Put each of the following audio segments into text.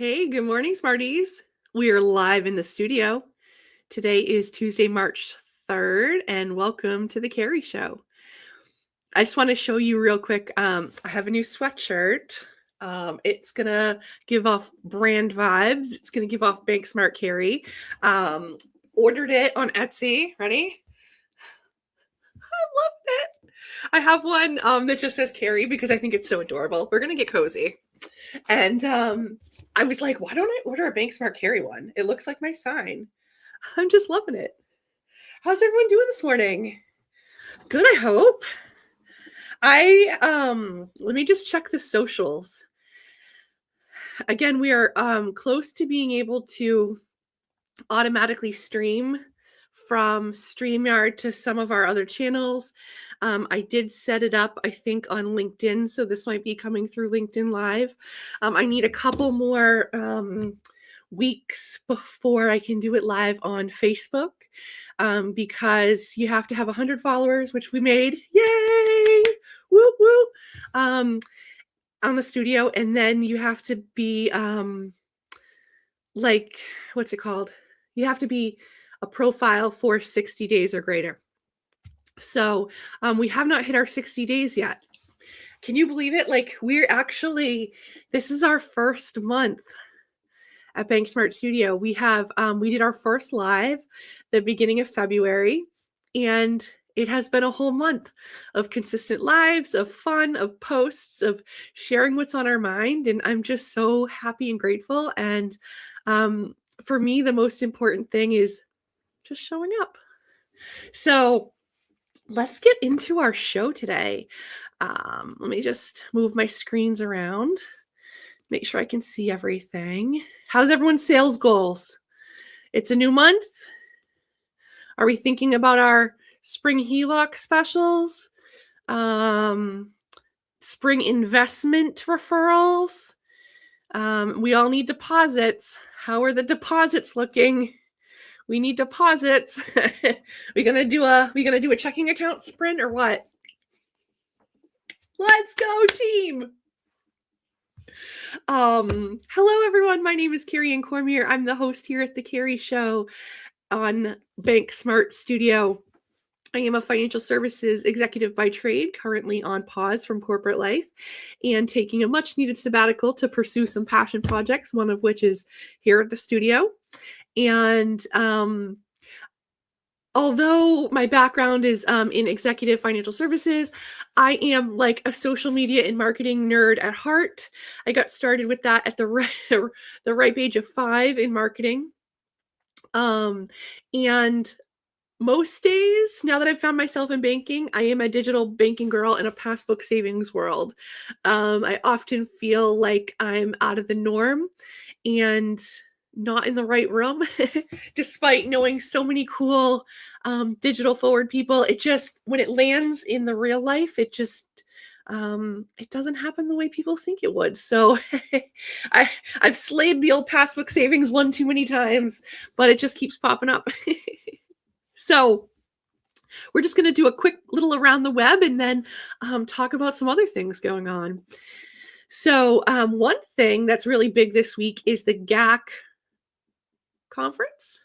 Hey, good morning, Smarties. We are live in the studio. Today is Tuesday, March 3rd, and welcome to the Carrie Show. I just want to show you real quick. I have a new sweatshirt. It's going to give off brand vibes. It's going to give off BankSmartCarrie. Ordered it on Etsy. Ready? I love it. I have one that just says Carrie because I think it's so adorable. We're going to get cozy. And I was like, why don't I order a BankSmartCarrie one? It looks like my sign. I'm just loving it. How's everyone doing this morning? Good, I hope. Let me just check the socials. Again, we are close to being able to automatically stream from StreamYard to some of our other channels. I did set it up, I think, on LinkedIn, so this might be coming through LinkedIn Live. I need a couple more weeks before I can do it live on Facebook because you have to have 100 followers, which we made. Yay! Woo woo! On the studio, and then you have to be what's it called? You have to be a profile for 60 days or greater. So we have not hit our 60 days yet. Can you believe it? This is our first month at BankSmart Studio. We did our first live the beginning of February, and it has been a whole month of consistent lives, of fun, of posts, of sharing what's on our mind. And I'm just so happy and grateful. And for me, the most important thing is just showing up. So let's get into our show today. Let me just move my screens around, make sure I can see everything. How's everyone's sales goals? It's a new month. Are we thinking about our spring HELOC specials? Spring investment referrals? We all need deposits. How are the deposits looking? We need deposits. we gonna do a checking account sprint or what? Let's go, team. Hello everyone. My name is CarrieAnne Cormier. I'm the host here at the Carrie Show on BankSmart Studio. I am a financial services executive by trade, currently on pause from corporate life and taking a much needed sabbatical to pursue some passion projects, one of which is here at the studio. And although my background is in executive financial services, I am like a social media and marketing nerd at heart. I got started with that at the ripe age of 5 in marketing. And most days, now that I've found myself in banking, I am a digital banking girl in a passbook savings world. I often feel like I'm out of the norm and not in the right room, despite knowing so many cool digital forward people. It just, when it lands in the real life, it doesn't happen the way people think it would. So I've slayed the old passbook savings one too many times, but it just keeps popping up. So we're just going to do a quick little around the web and then talk about some other things going on. So one thing that's really big this week is the GAC conference.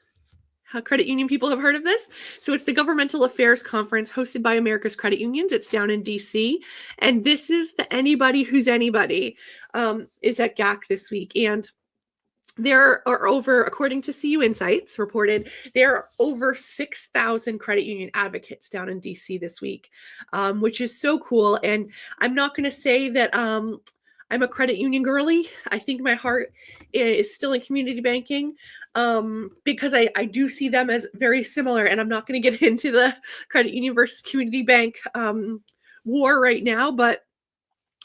Credit union people have heard of this. So it's the Governmental Affairs Conference hosted by America's Credit Unions. It's down in DC. And this is the anybody who's anybody is at GAC this week. And there are over, according to CU Insights reported, there are over 6,000 credit union advocates down in DC this week, which is so cool. And I'm not going to say that I'm a credit union girly. I think my heart is still in community banking because I do see them as very similar. And I'm not going to get into the credit union versus community bank war right now, but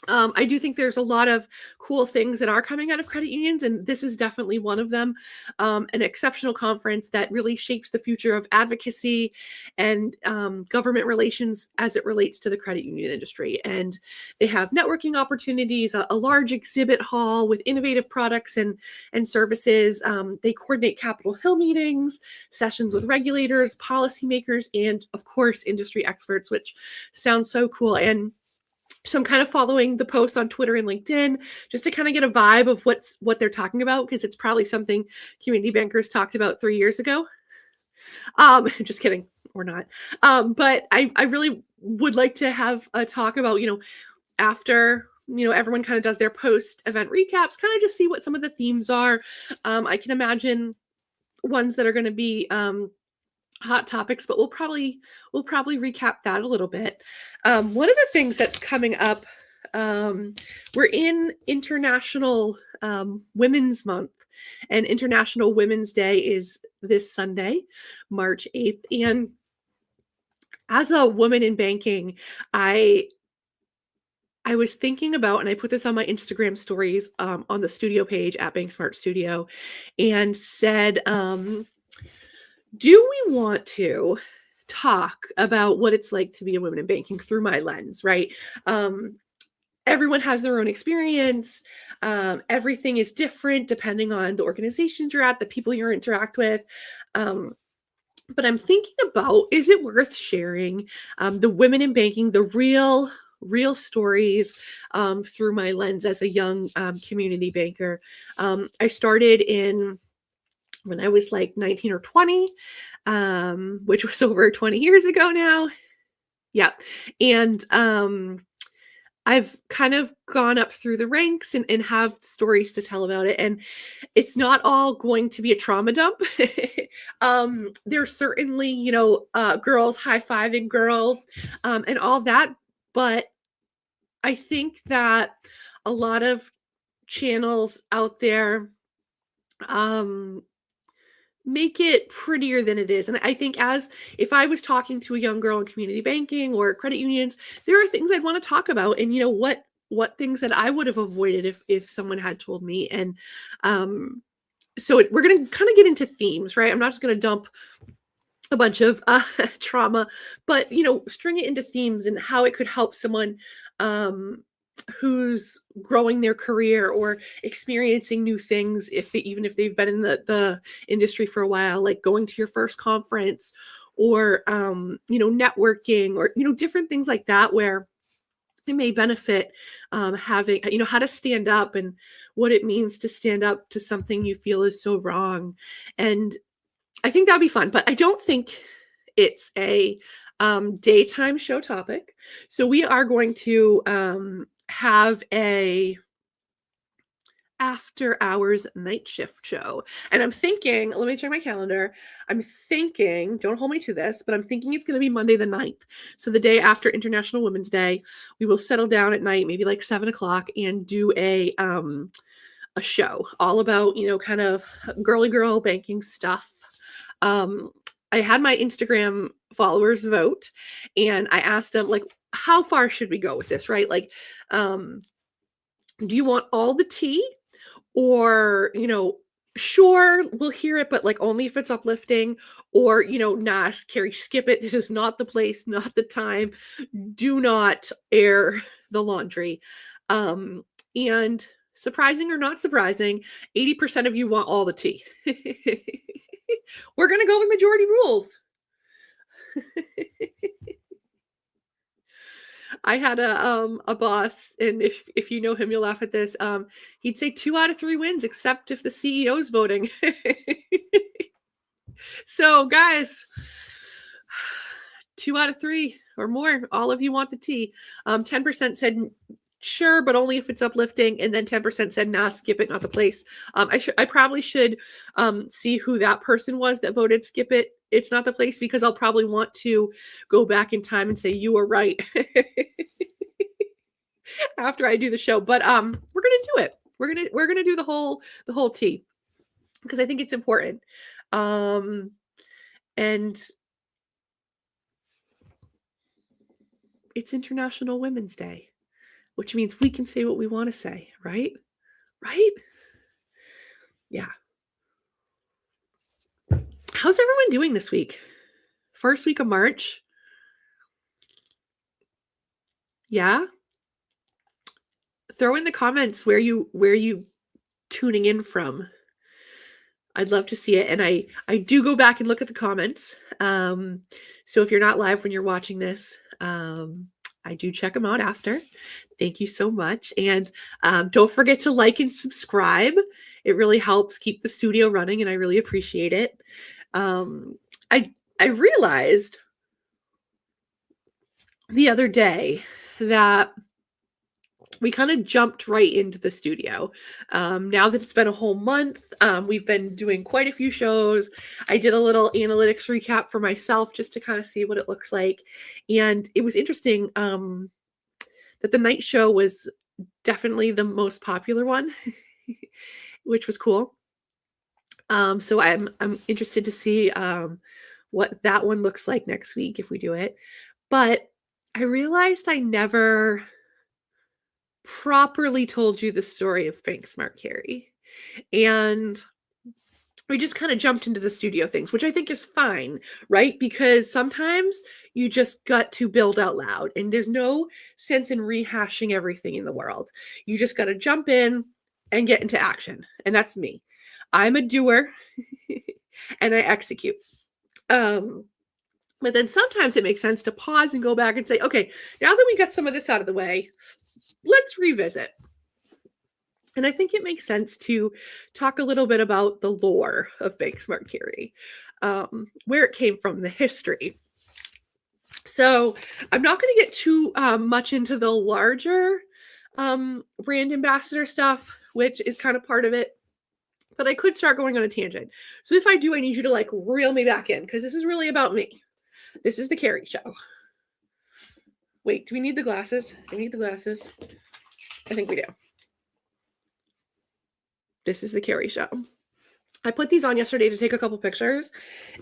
I do think there's a lot of cool things that are coming out of credit unions, and this is definitely one of them. An exceptional conference that really shapes the future of advocacy and government relations as it relates to the credit union industry. And they have networking opportunities, a large exhibit hall with innovative products and services. They coordinate Capitol Hill meetings, sessions with regulators, policymakers, and of course, industry experts, which sounds so cool. And So I'm kind of following the posts on Twitter and LinkedIn just to kind of get a vibe of what they're talking about, because it's probably something community bankers talked about 3 years ago. Just kidding, or not. But I really would like to have a talk about, after, everyone kind of does their post event recaps, kind of just see what some of the themes are. I can imagine ones that are going to be hot topics, but we'll probably recap that a little bit. One of the things that's coming up, we're in International Women's Month, and International Women's Day is this Sunday, March 8th. And as a woman in banking, I was thinking about, and I put this on my Instagram stories on the studio page at BankSmart Studio, and said, do we want to talk about what it's like to be a woman in banking through my lens, right? Everyone has their own experience. Everything is different depending on the organizations you're at, the people you interact with. But I'm thinking about, is it worth sharing the women in banking, the real stories through my lens as a young community banker? I started when I was like 19 or 20, which was over 20 years ago now. Yeah. And I've kind of gone up through the ranks and have stories to tell about it. And it's not all going to be a trauma dump. There's certainly, girls high-fiving girls and all that. But I think that a lot of channels out there make it prettier than it is. And I think if I was talking to a young girl in community banking or credit unions, there are things I'd want to talk about, and what things that I would have avoided if someone had told me. And so we're going to kind of get into themes, right? I'm not just going to dump a bunch of trauma, but string it into themes and how it could help someone who's growing their career or experiencing new things, even if they've been in the industry for a while, like going to your first conference or networking or different things like that, where it may benefit having how to stand up and what it means to stand up to something you feel is so wrong. And I think that'd be fun, but I don't think it's a daytime show topic. So we are going to have a after hours night shift show. And I'm thinking, let me check my calendar. I'm thinking, don't hold me to this, but I'm thinking it's going to be Monday the 9th. So the day after International Women's Day, we will settle down at night, maybe like 7:00, and do a show all about, kind of girly girl banking stuff. I had my Instagram followers vote, and I asked them, like, how far should we go with this, right? Like, do you want all the tea, or, sure, we'll hear it, but like only if it's uplifting, or, nah, Carrie, skip it. This is not the place, not the time. Do not air the laundry. And surprising or not surprising, 80% of you want all the tea. We're going to go with majority rules. I had a boss, and if you know him, you'll laugh at this. He'd say 2 out of 3 wins, except if the CEO is voting. So guys, 2 out of 3 or more, all of you want the tea. 10% said sure, but only if it's uplifting, and then 10% said nah, skip it, not the place. I probably should see who that person was that voted skip it, it's not the place, because I'll probably want to go back in time and say you were right after I do the show. But we're gonna do it. We're gonna do the whole tea, because I think it's important. And it's International Women's Day, which means we can say what we want to say, right? Right? Yeah. How's everyone doing this week? First week of March? Yeah? Throw in the comments where you tuning in from. I'd love to see it. And I do go back and look at the comments. So if you're not live when you're watching this, I do check them out after. Thank you so much. And don't forget to like and subscribe. It really helps keep the studio running, and I really appreciate it. I realized the other day that we kind of jumped right into the studio. Now that it's been a whole month, we've been doing quite a few shows. I did a little analytics recap for myself just to kind of see what it looks like. And it was interesting that the night show was definitely the most popular one, which was cool. So I'm interested to see what that one looks like next week if we do it. But I realized I never properly told you the story of BankSmartCarrie. And we just kind of jumped into the studio things, which I think is fine, right? Because sometimes you just got to build out loud, and there's no sense in rehashing everything in the world. You just got to jump in and get into action. And that's me. I'm a doer and I execute. But then sometimes it makes sense to pause and go back and say, okay, now that we got some of this out of the way, let's revisit. And I think it makes sense to talk a little bit about the lore of BankSmartCarrie, where it came from, the history. So I'm not going to get too much into the larger brand ambassador stuff, which is kind of part of it. But I could start going on a tangent. So if I do, I need you to like reel me back in, because this is really about me. This is the Carrie show. Wait, do we need the glasses? I need the glasses. I think we do. This is the Carrie show. I put these on yesterday to take a couple pictures,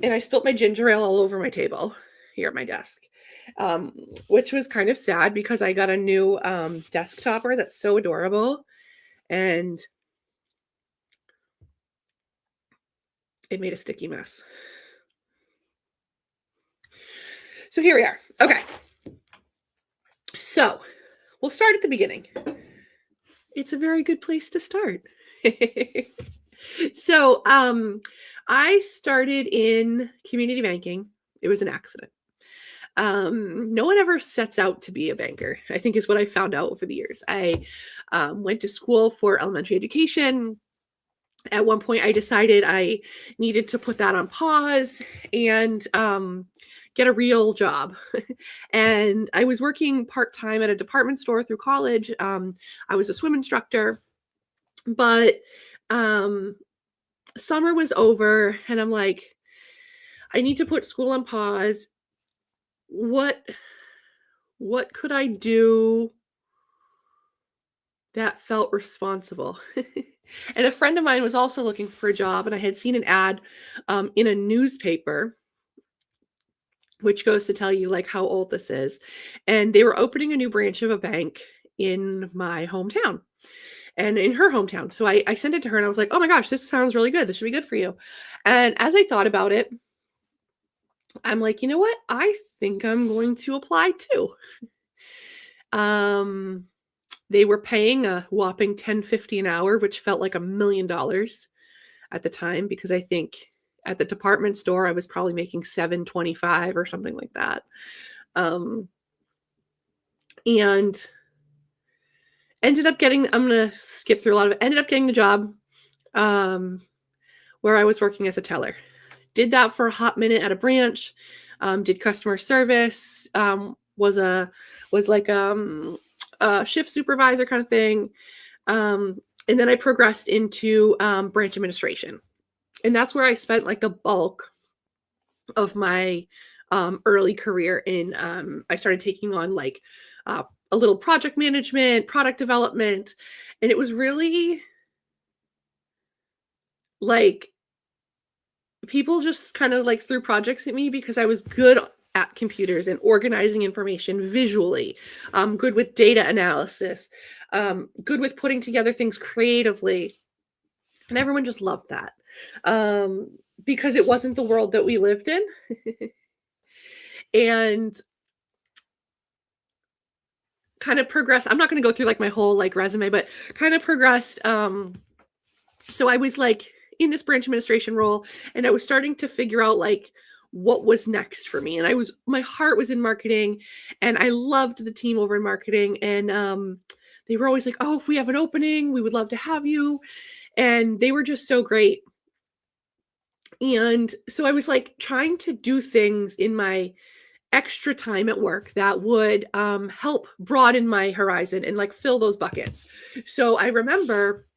and I spilt my ginger ale all over my table here at my desk, which was kind of sad because I got a new desk topper that's so adorable, and it made a sticky mess. So here we are. Okay. So we'll start at the beginning. It's a very good place to start. So I started in community banking. It was an accident. No one ever sets out to be a banker, I think is what I found out over the years. I went to school for elementary education. At one point, I decided I needed to put that on pause and get a real job. And I was working part-time at a department store through college. I was a swim instructor, but summer was over, and I'm like, I need to put school on pause. What could I do that felt responsible? And a friend of mine was also looking for a job, and I had seen an ad in a newspaper, which goes to tell you like how old this is. And they were opening a new branch of a bank in my hometown and in her hometown. So I sent it to her, and I was like, oh my gosh, this sounds really good. This should be good for you. And as I thought about it, I'm like, you know what? I think I'm going to apply too. They were paying a whopping $10.50 an hour, which felt like $1 million at the time, because I think at the department store I was probably making $7.25 or something like that. And ended up getting, I'm going to skip through a lot of it, ended up getting the job where I was working as a teller. Did that for a hot minute at a branch, did customer service, was like a shift supervisor kind of thing. And then I progressed into branch administration. And that's where I spent like the bulk of my early career in. I started taking on like a little project management, product development. And it was really like people just kind of like threw projects at me because I was good at computers and organizing information visually, good with data analysis, good with putting together things creatively. And everyone just loved that because it wasn't the world that we lived in. And kind of progressed. I'm not going to go through like my whole like resume, but kind of progressed. So I was like in this branch administration role, and I was starting to figure out like what was next for me. And my heart was in marketing, and I loved the team over in marketing. And they were always like, oh, if we have an opening, we would love to have you. And they were just so great. And so I was like trying to do things in my extra time at work that would help broaden my horizon and like fill those buckets. So I remember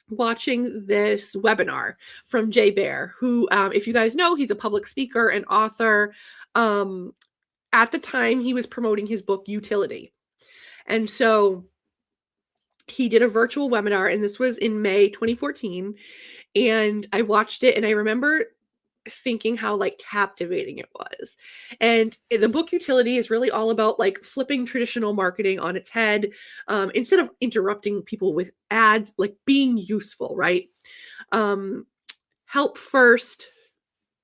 watching this webinar from Jay Bear, who, if you guys know, he's a public speaker and author. At the time, he was promoting his book, Utility. And so he did a virtual webinar, and this was in May 2014. And I watched it, and I remember thinking how like captivating it was. And the book Utility is really all about like flipping traditional marketing on its head. Instead of interrupting people with ads, like being useful, right? Help first,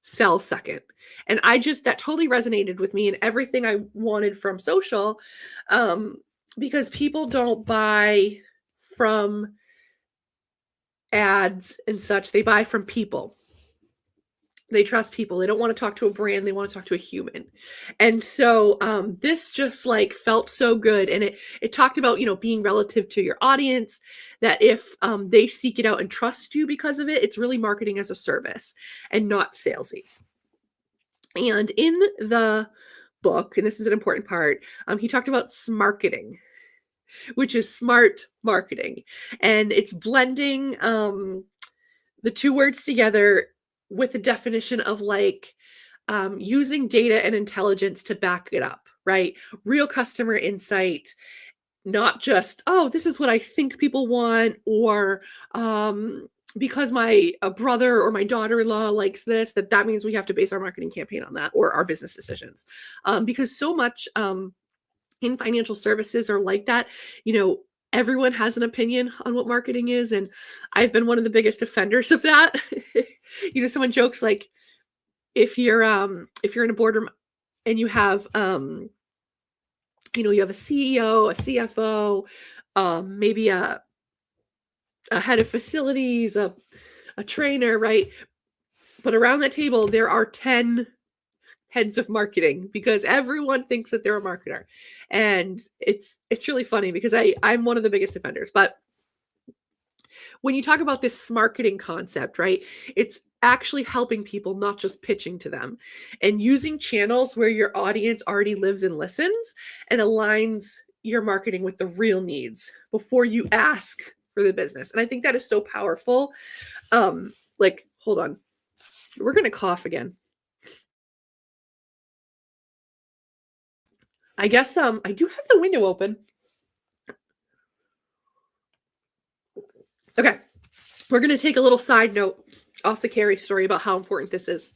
sell second. And that totally resonated with me and everything I wanted from social, because people don't buy from ads and such. They buy from people. They trust people. They don't want to talk to a brand. They want to talk to a human. And so this just like felt so good. And it talked about, being relative to your audience, that if they seek it out and trust you because of it, it's really marketing as a service and not salesy. And in the book, and this is an important part, he talked about smarketing, which is smart marketing. And it's blending the two words together with the definition of like using data and intelligence to back it up, right? Real customer insight, not just, oh, this is what I think people want, or because my brother or my daughter-in-law likes this, that means we have to base our marketing campaign on that, or our business decisions. Because so much in financial services are like that, everyone has an opinion on what marketing is. And I've been one of the biggest offenders of that. Someone jokes like, if you're in a boardroom and you have, you have a CEO, a CFO, maybe a head of facilities, a trainer, right? But around that table, there are 10 heads of marketing, because everyone thinks that they're a marketer. And it's really funny because I'm one of the biggest offenders. But when you talk about this marketing concept, right, it's actually helping people, not just pitching to them, and using channels where your audience already lives and listens, and aligns your marketing with the real needs before you ask for the business. And I think that is so powerful. Hold on, we're going to cough again. I guess I do have the window open. Okay, we're going to take a little side note off the Carrie story about how important this is.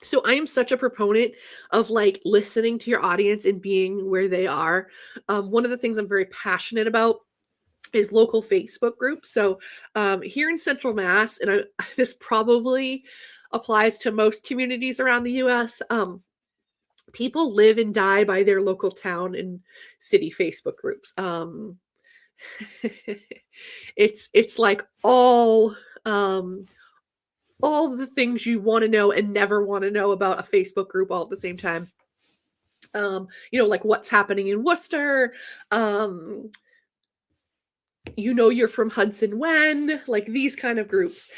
So I am such a proponent of like listening to your audience and being where they are. One of the things I'm very passionate about is local Facebook groups. So here in Central Mass, and this probably applies to most communities around the US, people live and die by their local town and city Facebook groups. It's like all the things you want to know and never want to know about a Facebook group all at the same time. Like what's happening in Worcester. You're from Hudson when, like these kind of groups.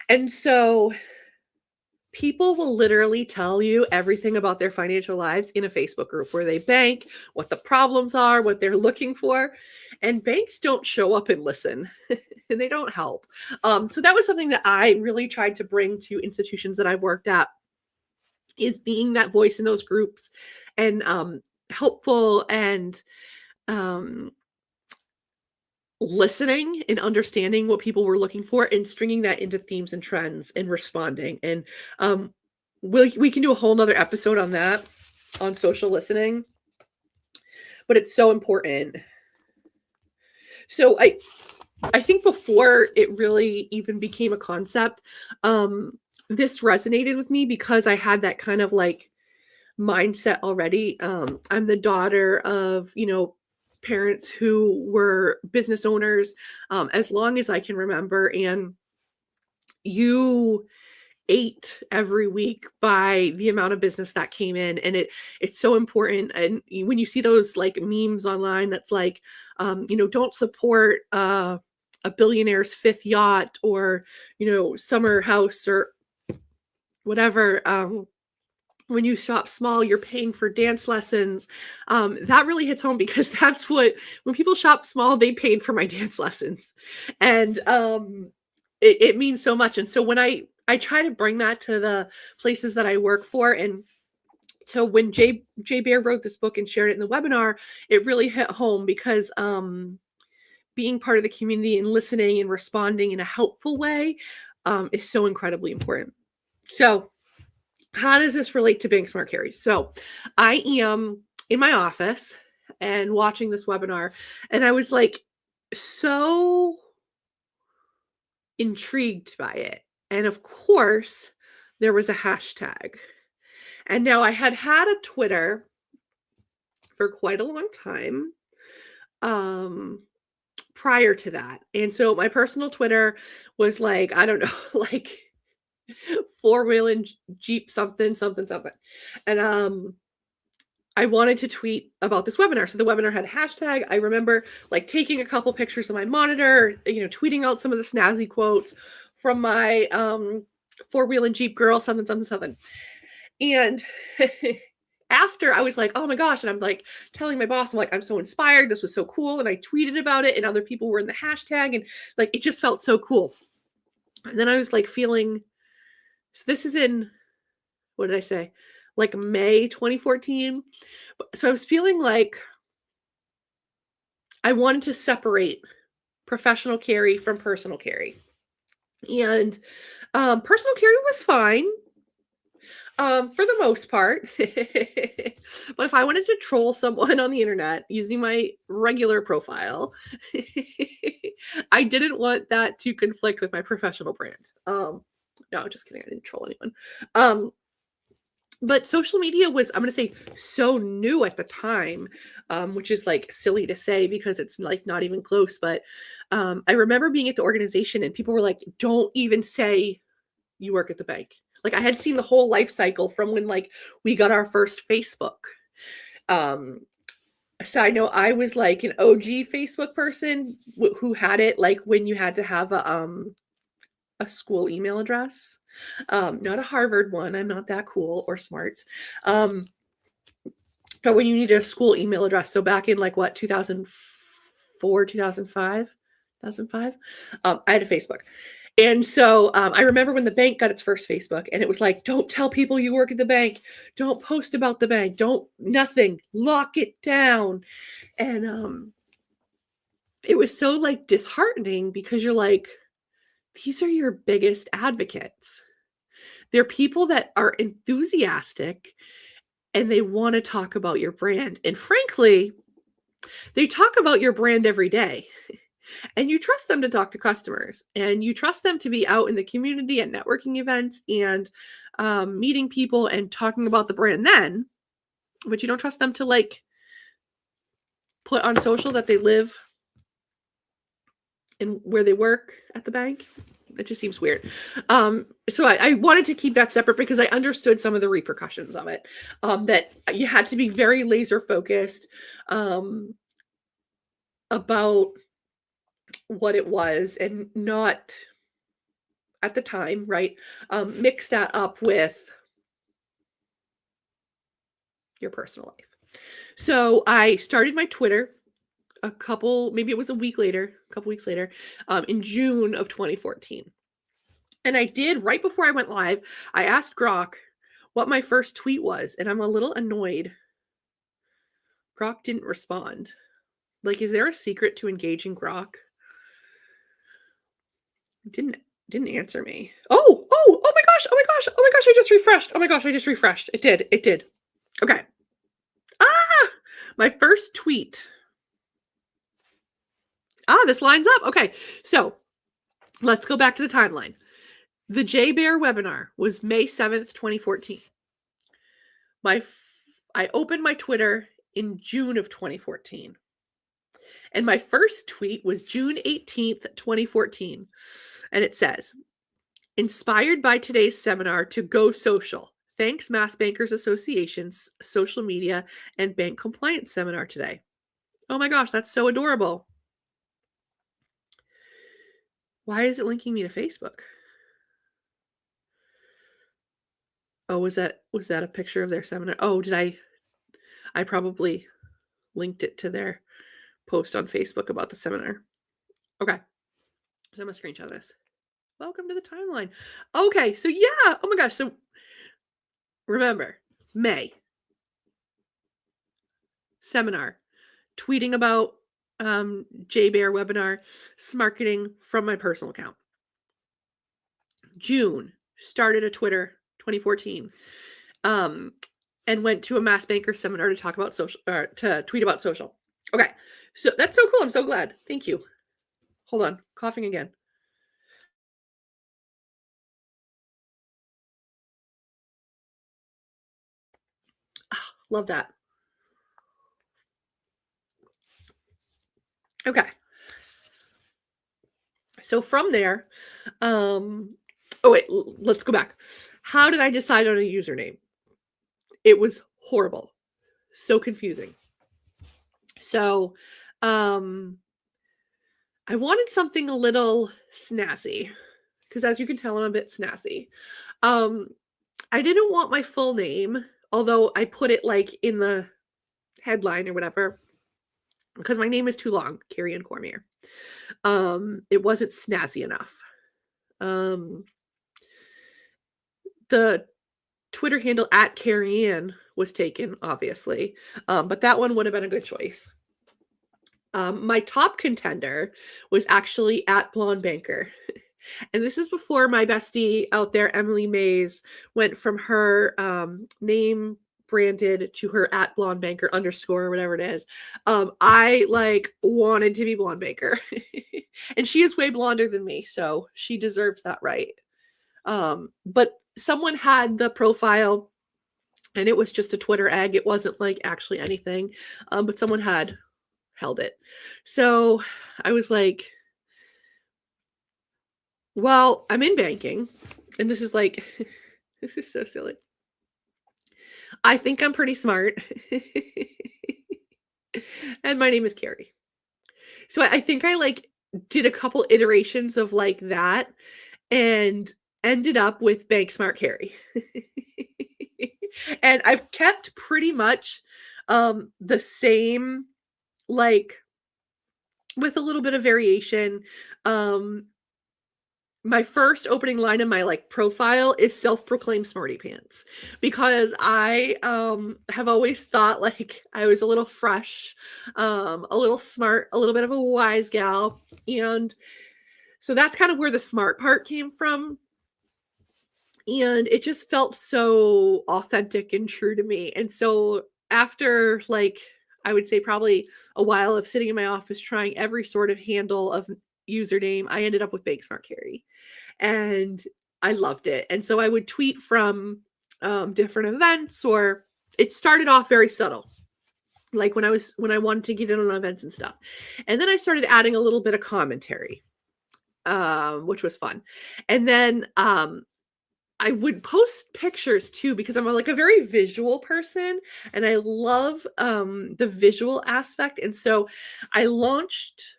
And so people will literally tell you everything about their financial lives in a Facebook group where they bank, what the problems are, what they're looking for. And banks don't show up and listen, and they don't help. So that was something that I really tried to bring to institutions that I've worked at, is being that voice in those groups, and helpful, and listening and understanding what people were looking for, and stringing that into themes and trends and responding. And we can do a whole nother episode on that, on social listening, but it's so important. So I think before it really even became a concept, this resonated with me because I had that kind of like mindset already. I'm the daughter of, parents who were business owners as long as I can remember. And ate every week by the amount of business that came in. And it's so important. And when you see those like memes online, that's like, don't support a billionaire's fifth yacht, or, summer house, or whatever. When you shop small, you're paying for dance lessons. That really hits home, because that's when people shop small, they paid for my dance lessons. And it means so much. And so when I try to bring that to the places that I work for. And so when Jay Bear wrote this book and shared it in the webinar, it really hit home, because being part of the community and listening and responding in a helpful way is so incredibly important. So how does this relate to BankSmartCarrie? So I am in my office and watching this webinar, and I was like so intrigued by it. And of course, there was a hashtag. And now I had a Twitter for quite a long time prior to that. And so my personal Twitter was like, I don't know, like four-wheeling Jeep something. And I wanted to tweet about this webinar. So the webinar had a hashtag. I remember like taking a couple pictures of my monitor, tweeting out some of the snazzy quotes from my four-wheeling Jeep girl, something. And after, I was like, oh my gosh. And I'm like telling my boss, I'm like, I'm so inspired. This was so cool. And I tweeted about it, and other people were in the hashtag, and like, it just felt so cool. And then I was like feeling, so this is in, what did I say? Like May 2014. So I was feeling like I wanted to separate professional Carrie from personal Carrie. And personal Carrie was fine for the most part. But if I wanted to troll someone on the internet using my regular profile, I didn't want that to conflict with my professional brand. No, just kidding. I didn't troll anyone. But social media was, I'm going to say, so new at the time, which is like silly to say because it's like not even close. But I remember being at the organization and people were like, don't even say you work at the bank. Like I had seen the whole life cycle from when like we got our first Facebook. So I know I was like an OG Facebook person who had it like when you had to have a school email address, not a Harvard one. I'm not that cool or smart. But when you needed a school email address, so back in like what, 2004, 2005, I had a Facebook. And so I remember when the bank got its first Facebook, and it was like, don't tell people you work at the bank. Don't post about the bank. Nothing. Lock it down. And it was so like disheartening because you're like, these are your biggest advocates. They're people that are enthusiastic and they want to talk about your brand. And frankly, they talk about your brand every day. And you trust them to talk to customers, and you trust them to be out in the community at networking events and meeting people and talking about the brand then, but you don't trust them to like put on social that they live and where they work at the bank. It just seems weird. So I wanted to keep that separate because I understood some of the repercussions of it, that you had to be very laser focused about what it was and not at the time, right? Mix that up with your personal life. So I started my Twitter maybe it was a couple weeks later, in June of 2014. And I did, right before I went live, I asked Grok what my first tweet was, and I'm a little annoyed. Grok didn't respond. Like, is there a secret to engaging Grok? Didn't answer me. Oh my gosh, I just refreshed. It did. Okay. My first tweet. This lines up. Okay. So let's go back to the timeline. The J Bear webinar was May 7th, 2014. I opened my Twitter in June of 2014. And my first tweet was June 18th, 2014. And it says, Inspired by today's seminar to go social. Thanks Mass Bankers Association's social media and bank compliance seminar today. Oh my gosh, that's so adorable. Why is it linking me to Facebook? Oh, was that a picture of their seminar? Oh, did I probably linked it to their post on Facebook about the seminar. Okay. So I'm gonna screenshot this. Welcome to the timeline. Okay, so yeah. Oh my gosh. So remember, May seminar, tweeting about JBear webinar, Smarketing from my personal account. June, started a Twitter 2014. And went to a Mass Banker seminar to talk about social, or to tweet about social. Okay, so that's so cool. I'm so glad. Thank you. Hold on, coughing again. Love that. Okay. So from there, oh wait, let's go back. How did I decide on a username? It was horrible. So confusing. So, I wanted something a little snazzy because as you can tell, I'm a bit snazzy. I didn't want my full name, although I put it like in the headline or whatever, because my name is too long, CarrieAnne Cormier. It wasn't snazzy enough. The Twitter handle at CarrieAnne was taken, obviously, but that one would have been a good choice. My top contender was actually at Blonde Banker. And this is before my bestie out there, Emily Mays, went from her name branded to her at Blonde Banker underscore or whatever it is. I like wanted to be Blonde Banker. And she is way blonder than me, so she deserves that right. But someone had the profile and it was just a Twitter egg. It wasn't like actually anything. But someone had held it. So I was like, well, I'm in banking, and this is like, this is so silly. I think I'm pretty smart. And my name is Carrie. So I think I like did a couple iterations of like that and ended up with BankSmartCarrie. And I've kept pretty much the same, like with a little bit of variation. My first opening line in my like profile is self-proclaimed Smartypants, because I have always thought like I was a little fresh, a little smart, a little bit of a wise gal. And so that's kind of where the smart part came from. And it just felt so authentic and true to me. And so after like, I would say probably a while of sitting in my office trying every sort of handle of username, I ended up with BankSmartCarrie, and I loved it. And so I would tweet from different events, or it started off very subtle, like when I wanted to get in on events and stuff. And then I started adding a little bit of commentary, which was fun. And then I would post pictures too, because I'm like a very visual person and I love the visual aspect. And so I launched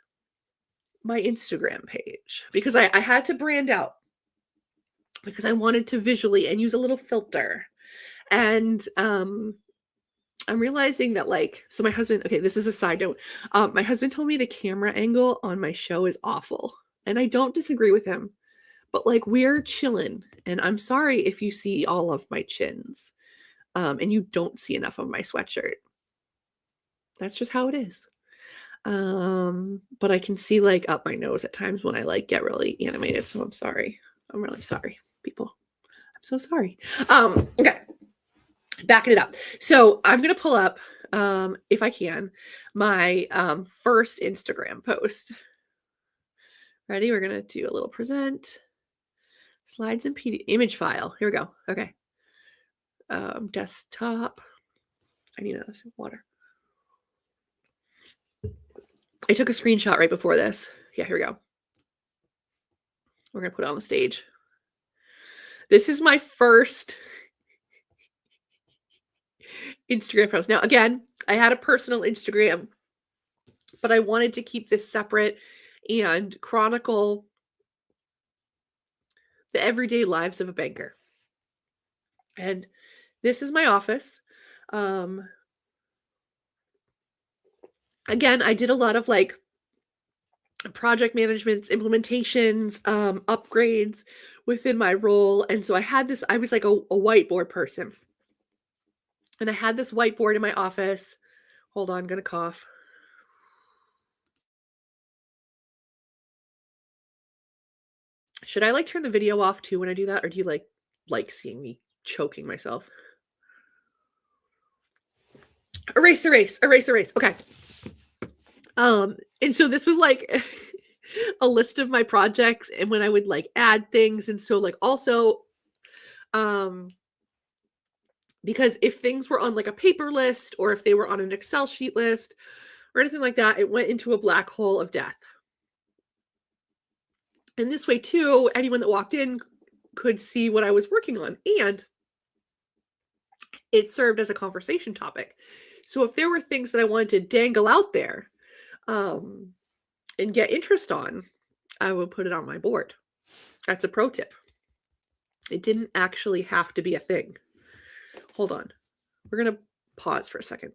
my Instagram page because I had to brand out, because I wanted to visually and use a little filter. And I'm realizing that like, so my husband, okay, this is a side note. My husband told me the camera angle on my show is awful, and I don't disagree with him. But like, we're chilling, and I'm sorry if you see all of my chins, and you don't see enough of my sweatshirt. That's just how it is. But I can see like up my nose at times when I like get really animated. So I'm sorry. I'm really sorry, people. I'm so sorry. Okay. Backing it up. So I'm gonna pull up, if I can, my first Instagram post. Ready? We're gonna do a little present. Slides and image file. Here we go. Okay. Desktop. I need a sip of water. I took a screenshot right before this. Yeah, here we go. We're going to put it on the stage. This is my first Instagram post. Now, again, I had a personal Instagram, but I wanted to keep this separate and chronicle the everyday lives of a banker. And this is my office. Again, I did a lot of like project managements, implementations, upgrades within my role. And so I was like a whiteboard person. And I had this whiteboard in my office. Hold on, I'm going to cough. Should I like turn the video off too when I do that? Or do you like seeing me choking myself? Erase. Okay. And so this was like a list of my projects and when I would like add things. And so like also, because if things were on like a paper list or if they were on an Excel sheet list or anything like that, it went into a black hole of death. And this way too, anyone that walked in could see what I was working on, and it served as a conversation topic. So if there were things that I wanted to dangle out there and get interest on, I would put it on my board. That's a pro tip. It didn't actually have to be a thing. Hold on. We're going to pause for a second.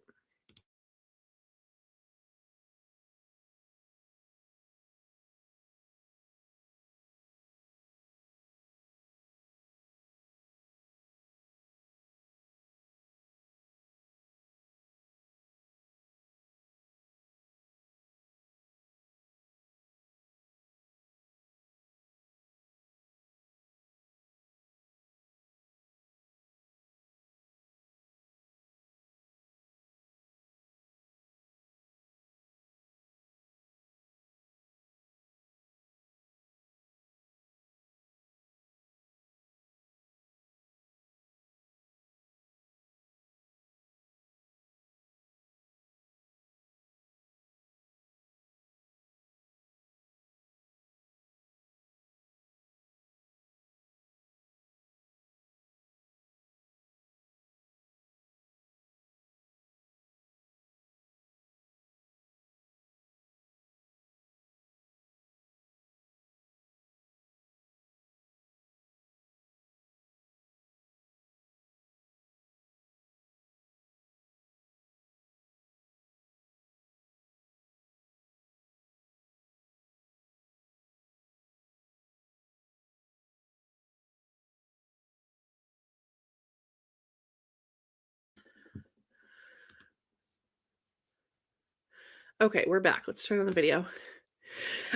Okay, we're back. Let's turn on the video.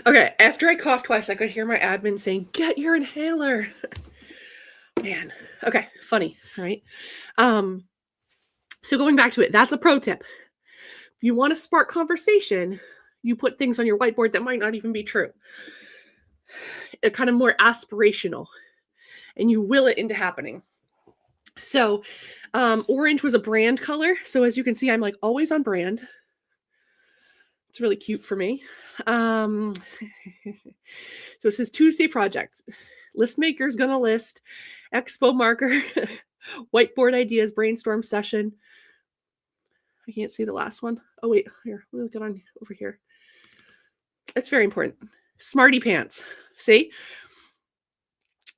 Okay, after I coughed twice, I could hear my admin saying, "Get your inhaler." Man. Okay, funny, right? So going back to it, that's a pro tip. If you want to spark conversation, you put things on your whiteboard that might not even be true. It's kind of more aspirational, and you will it into happening. So orange was a brand color. So as you can see, I'm like always on brand. It's really cute for me. So it says Tuesday project. List maker's gonna list. Expo marker. Whiteboard ideas. Brainstorm session. I can't see the last one. Oh wait, here. Let me look it on over here. It's very important. Smartypants. See?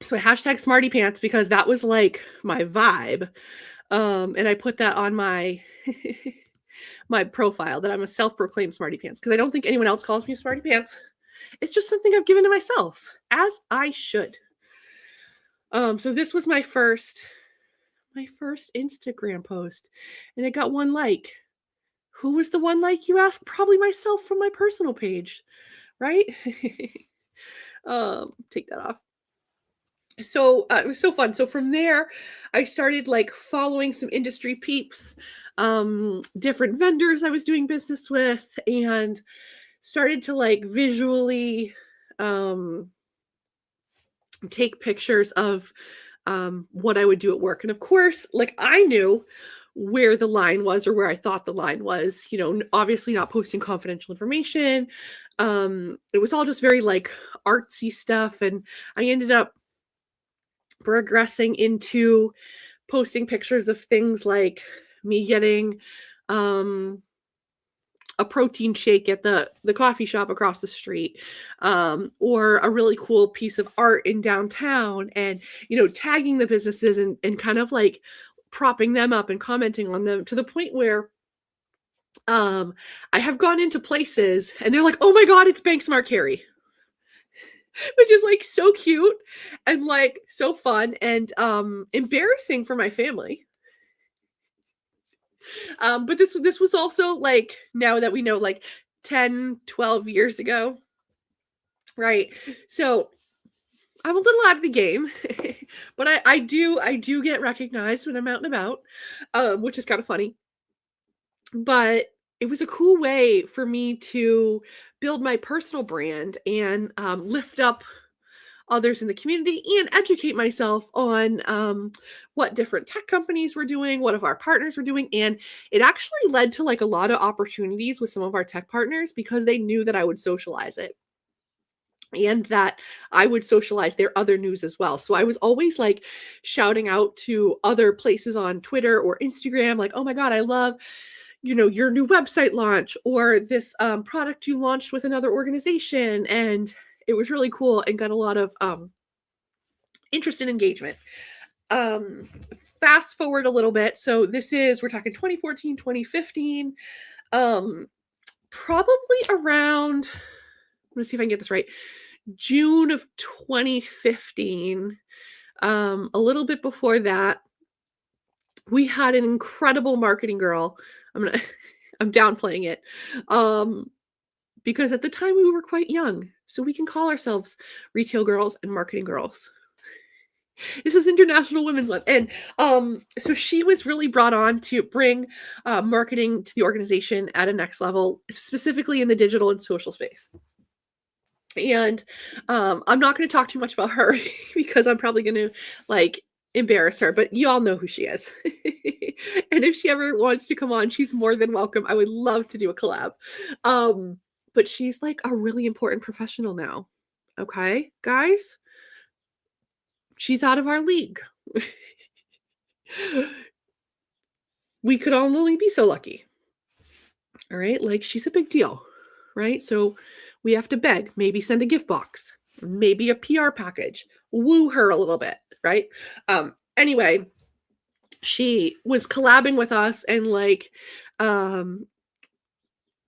So I hashtag Smartypants because that was like my vibe. And I put that on my my profile that I'm a self-proclaimed Smartypants because I don't think anyone else calls me Smartypants. It's just something I've given to myself, as I should. So this was my first Instagram post, and it got 1 like. Who was the 1 like, you ask? Probably myself from my personal page, right? Take that off. So it was so fun. So from there, I started like following some industry peeps, different vendors I was doing business with, and started to like visually take pictures of what I would do at work. And of course, like I knew where the line was or where I thought the line was, you know, obviously not posting confidential information. It was all just very like artsy stuff. And I ended up progressing into posting pictures of things like me getting a protein shake at the coffee shop across the street, or a really cool piece of art in downtown, and tagging the businesses and kind of like propping them up and commenting on them, to the point where I have gone into places and they're like, "Oh my god, it's BankSmartCarrie," which is like so cute and like so fun and embarrassing for my family. But this was also like, now that we know, like 10, 12 years ago, right? So I'm a little out of the game, but I do get recognized when I'm out and about, which is kind of funny. But it was a cool way for me to build my personal brand and lift up others in the community and educate myself on what different tech companies were doing, what of our partners were doing. And it actually led to like a lot of opportunities with some of our tech partners, because they knew that I would socialize it and that I would socialize their other news as well. So I was always like shouting out to other places on Twitter or Instagram, like, "Oh my God, I love, your new website launch, or this product you launched with another organization." And it was really cool and got a lot of interest and engagement. Fast forward a little bit. So we're talking 2014, 2015, probably around, I'm going to see if I can get this right, June of 2015, a little bit before that, we had an incredible marketing girl. I'm downplaying it, because at the time we were quite young, so we can call ourselves retail girls and marketing girls. This is International Women's Month, and so she was really brought on to bring marketing to the organization at a next level, specifically in the digital and social space. And I'm not going to talk too much about her because I'm probably going to like embarrass her, but you all know who she is. And if she ever wants to come on, she's more than welcome. I would love to do a collab. But she's like a really important professional now. Okay, guys? She's out of our league. We could only be so lucky. All right? Like, she's a big deal, right? So we have to beg, maybe send a gift box, maybe a PR package, woo her a little bit, right? Anyway, she was collabing with us and like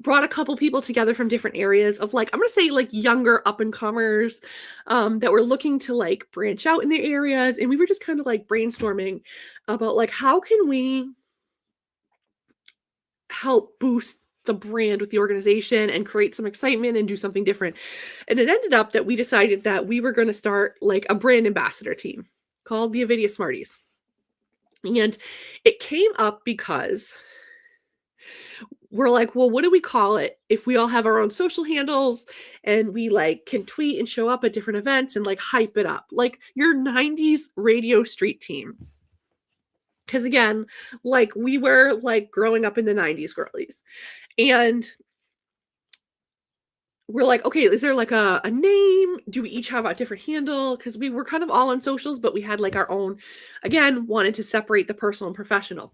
brought a couple people together from different areas of like, I'm going to say like younger up and comers that were looking to like branch out in their areas. And we were just kind of like brainstorming about like, how can we help boost the brand with the organization and create some excitement and do something different. And it ended up that we decided that we were going to start like a brand ambassador team called the Avidia Smarties. And it came up because we're like, well, what do we call it if we all have our own social handles and we like can tweet and show up at different events and like hype it up like your 90s radio street team? Because again, like we were like growing up in the 90s girlies. And we're like, okay, is there like a name? Do we each have a different handle? Because we were kind of all on socials, but we had like our own, again, wanted to separate the personal and professional.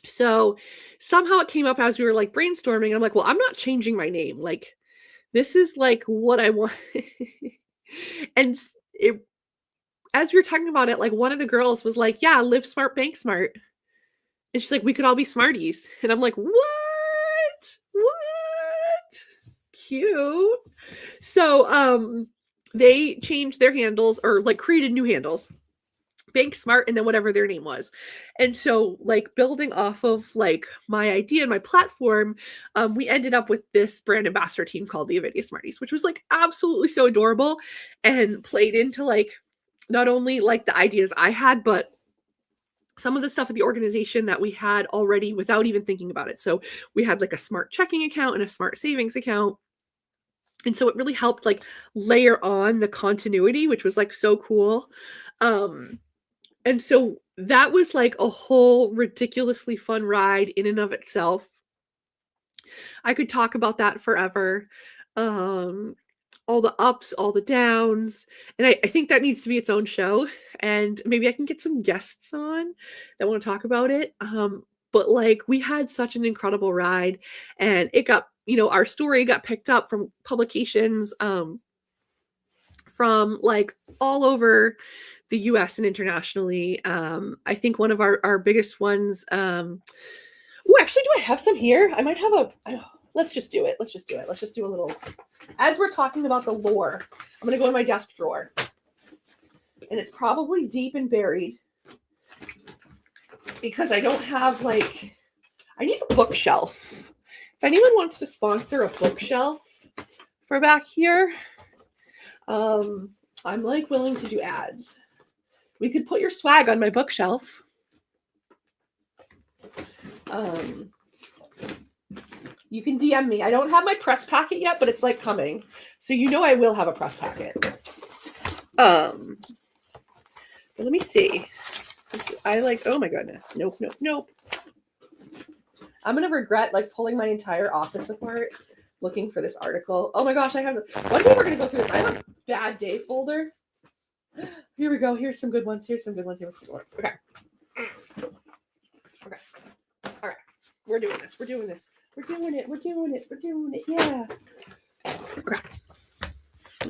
So somehow it came up as we were like brainstorming. I'm like, well, I'm not changing my name. Like, this is like what I want. And as we were talking about it, like one of the girls was like, yeah, live smart, bank smart. And she's like, we could all be Smarties. And I'm like, what? Cute. So they changed their handles or like created new handles. Bank Smart and then whatever their name was. And so like building off of like my idea and my platform, we ended up with this brand ambassador team called the Avidia Smarties, which was like absolutely so adorable and played into like not only like the ideas I had, but some of the stuff at the organization that we had already without even thinking about it. So we had like a smart checking account and a smart savings account. And so it really helped like layer on the continuity, which was like so cool. And so that was like a whole ridiculously fun ride in and of itself. I could talk about that forever. all the ups, all the downs. And I think that needs to be its own show. And maybe I can get some guests on that want to talk about it. But like we had such an incredible ride, and it got, our story got picked up from publications from like all over the US and internationally. I think one of our biggest ones, actually, do I have some here? I might have let's just do it. Let's just do it. Let's just do a little, as we're talking about the lore, I'm going to go in my desk drawer, and it's probably deep and buried because I don't have I need a bookshelf. If anyone wants to sponsor a bookshelf for back here, I'm willing to do ads. We could put your swag on my bookshelf. You can DM me. I don't have my press packet yet, but it's coming. So I will have a press packet. But let me see. Oh my goodness. Nope. I'm going to regret pulling my entire office apart looking for this article. Oh my gosh, one day we're going to go through this. I have a bad day folder. Here we go. Here's some good ones. Okay. All right. We're doing this. We're doing it. Yeah. Okay.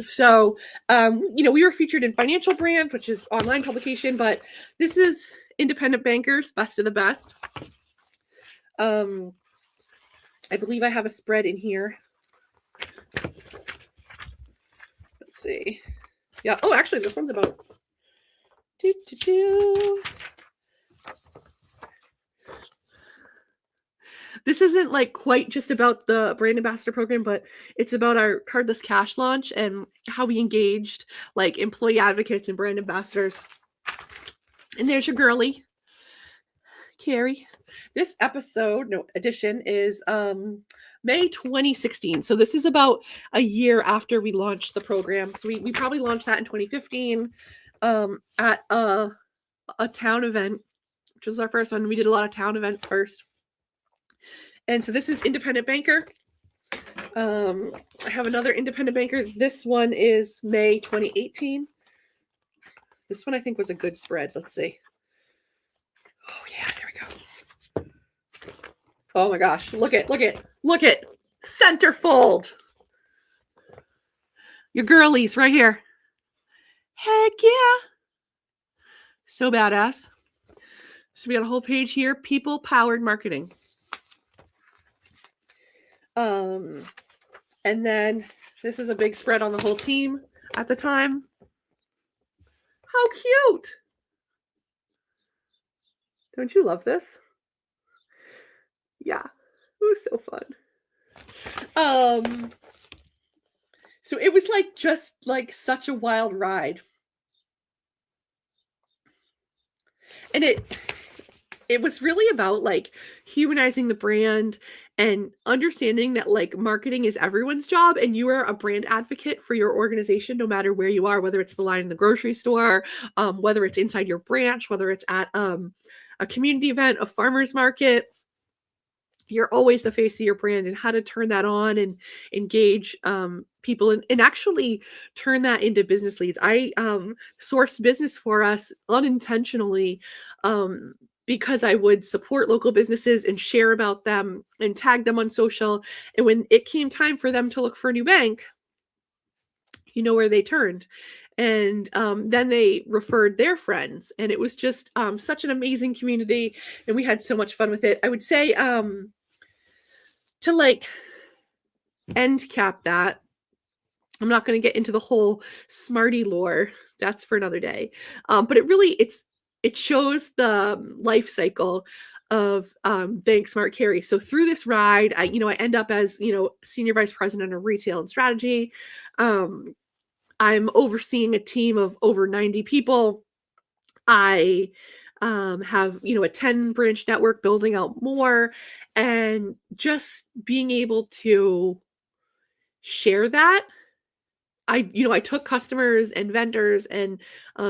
So, we were featured in Financial Brand, which is online publication, but this is Independent Bankers, Best of the Best. I believe I have a spread in here. Let's see. Yeah. Oh, actually, this one's about This isn't quite just about the brand ambassador program, but it's about our cardless cash launch and how we engaged employee advocates and brand ambassadors. And there's your girly, Carrie. This edition is May 2016. So this is about a year after we launched the program. So we probably launched that in 2015 at a town event, which was our first one. We did a lot of town events first. And so this is Independent Banker. I have another Independent Banker. This one is May 2018. This one I think was a good spread. Let's see. Oh yeah, here we go. Oh my gosh, look at centerfold. Your girlies right here. Heck yeah. So badass. So we got a whole page here, people powered marketing. And then this is a big spread on the whole team at the time. How cute. Don't you love this? Yeah, it was so fun. So it was just such a wild ride. And it was really about humanizing the brand and understanding that marketing is everyone's job, and you are a brand advocate for your organization no matter where you are, whether it's the line in the grocery store, whether it's inside your branch, whether it's at a community event, a farmer's market. You're always the face of your brand, and how to turn that on and engage people and actually turn that into business leads. I sourced business for us unintentionally because I would support local businesses and share about them and tag them on social. And when it came time for them to look for a new bank, where they turned. And then they referred their friends. And it was just such an amazing community. And we had so much fun with it. I would say to end cap that, I'm not going to get into the whole Smarty lore. That's for another day. But it shows the life cycle of BankSmartCarrie. So through this ride, I end up as, senior vice president of retail and strategy. I'm overseeing a team of over 90 people. I have, a 10 branch network, building out more, and just being able to share that. I took customers and vendors and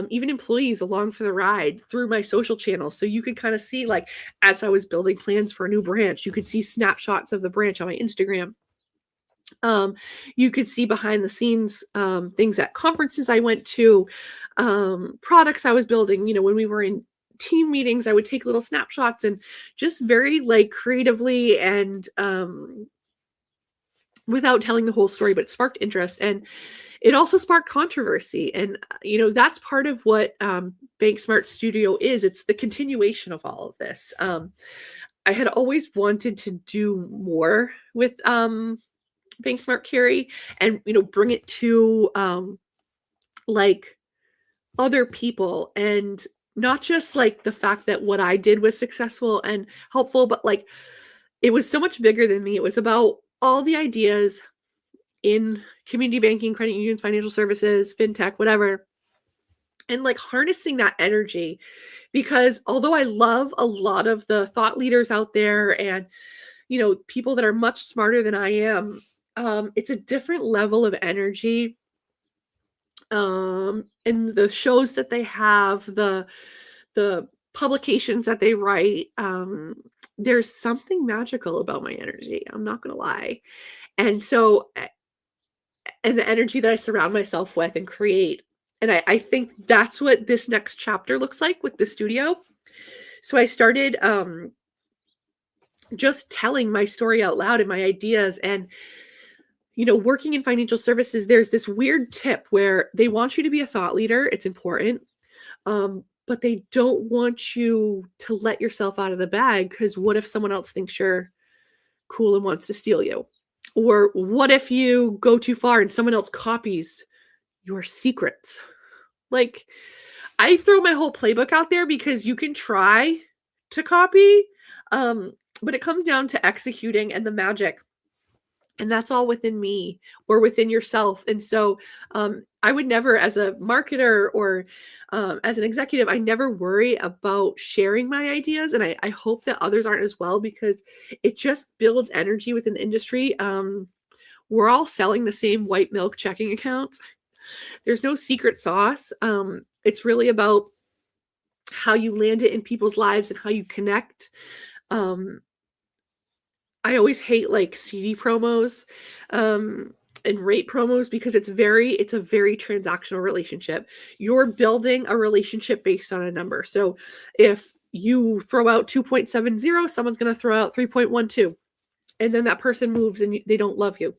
even employees along for the ride through my social channels. So you could kind of see, as I was building plans for a new branch, you could see snapshots of the branch on my Instagram. Um, you could see behind the scenes things at conferences I went to, products I was building. When we were in team meetings, I would take little snapshots and just very like creatively and without telling the whole story, but it sparked interest. And it also sparked controversy. And, that's part of what BankSmart Studio is. It's the continuation of all of this. I had always wanted to do more with BankSmartCarrie and, bring it to like other people, and not just like the fact that what I did was successful and helpful, but like it was so much bigger than me. It was about all the ideas in community banking, credit unions, financial services, fintech, whatever, and like harnessing that energy. Because although I love a lot of the thought leaders out there and, people that are much smarter than I am, it's a different level of energy. And the shows that they have, the publications that they write, there's something magical about my energy. I'm not gonna lie. And so, and the energy that I surround myself with and create. And I think that's what this next chapter looks like with the studio. So I started just telling my story out loud and my ideas. And, working in financial services, there's this weird tip where they want you to be a thought leader. It's important. But they don't want you to let yourself out of the bag, because what if someone else thinks you're cool and wants to steal you? Or what if you go too far and someone else copies your secrets? Like, I throw my whole playbook out there because you can try to copy, but it comes down to executing and the magic. And that's all within me or within yourself. And so I would never, as a marketer or as an executive, I never worry about sharing my ideas. And I hope that others aren't as well, because it just builds energy within the industry. We're all selling the same white milk checking accounts. There's no secret sauce. It's really about how you land it in people's lives and how you connect. I always hate like CD promos and rate promos, because it's a very transactional relationship. You're building a relationship based on a number. So if you throw out 2.70, someone's going to throw out 3.12, and then that person moves and they don't love you.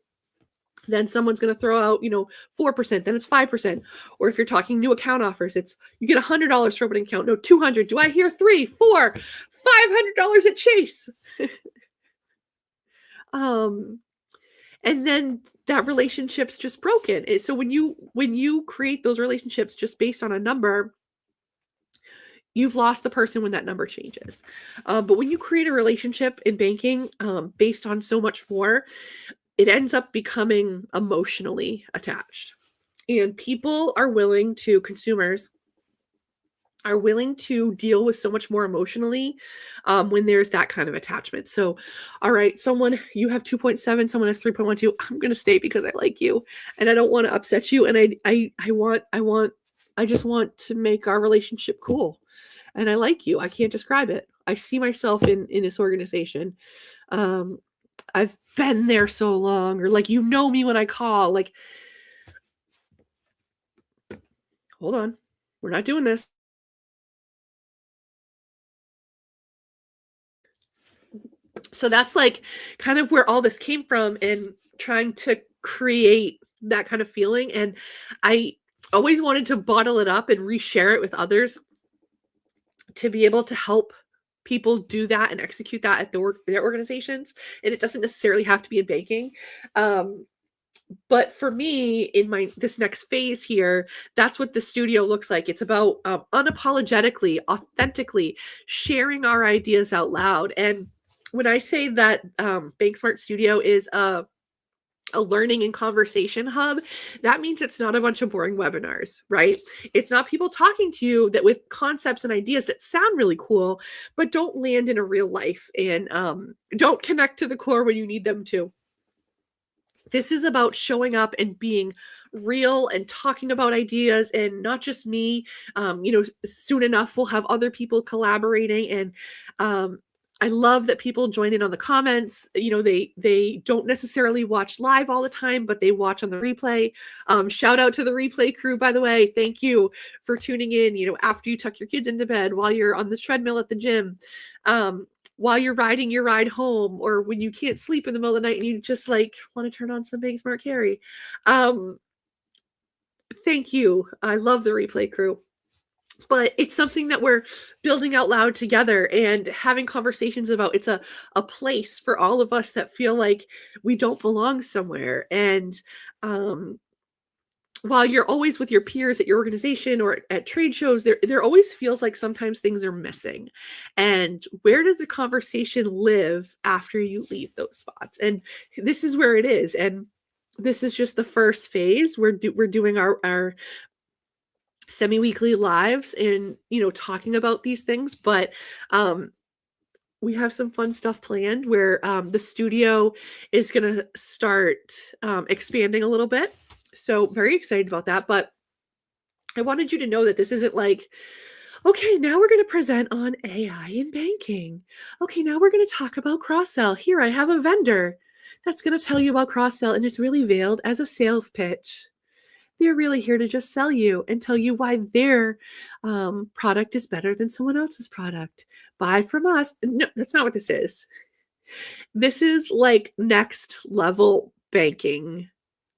Then someone's going to throw out, 4%, then it's 5%. Or if you're talking new account offers, it's you get $100 for opening account. No, 200. Do I hear 3, 4, $500 at Chase? And then that relationship's just broken. So when you create those relationships just based on a number, you've lost the person when that number changes. But when you create a relationship in banking based on so much more, it ends up becoming emotionally attached. And consumers are willing to deal with so much more emotionally when there's that kind of attachment. So, all right, you have 2.7, someone has 3.12. I'm going to stay because I like you and I don't want to upset you. And I just want to make our relationship cool. And I like you. I can't describe it. I see myself in this organization. I've been there so long, or like, me when I call, like, hold on, we're not doing this. So that's like kind of where all this came from, and trying to create that kind of feeling. And I always wanted to bottle it up and reshare it with others to be able to help people do that and execute that at their organizations. And it doesn't necessarily have to be in banking. But for me, in this next phase here, that's what the studio looks like. It's about unapologetically, authentically sharing our ideas out loud. And when I say that BankSmart Studio is a learning and conversation hub, that means it's not a bunch of boring webinars, right? It's not people talking to you that with concepts and ideas that sound really cool, but don't land in a real life and don't connect to the core when you need them to. This is about showing up and being real and talking about ideas, and not just me. Soon enough, we'll have other people collaborating. And I love that people join in on the comments. You know, they don't necessarily watch live all the time, but they watch on the replay. Shout out to the replay crew, by the way. Thank you for tuning in, you know, after you tuck your kids into bed, while you're on the treadmill at the gym, while you're riding your ride home, or when you can't sleep in the middle of the night and you just like want to turn on some BankSmartCarrie. Thank you. I love the replay crew. But it's something that we're building out loud together and having conversations about. It's a place for all of us that feel like we don't belong somewhere. And while you're always with your peers at your organization or at trade shows, there always feels like sometimes things are missing. And where does the conversation live after you leave those spots? And this is where it is. And this is just the first phase. We're doing our semi-weekly lives and, you know, talking about these things, but we have some fun stuff planned where the studio is going to start expanding a little bit. So very excited about that. But I wanted you to know that this isn't like, okay, now we're going to present on AI in banking. Okay, now we're going to talk about cross-sell. Here, I have a vendor that's going to tell you about cross-sell, and it's really veiled as a sales pitch. They're really here to just sell you and tell you why their product is better than someone else's product. Buy from us. No, that's not what this is. This is like next level banking,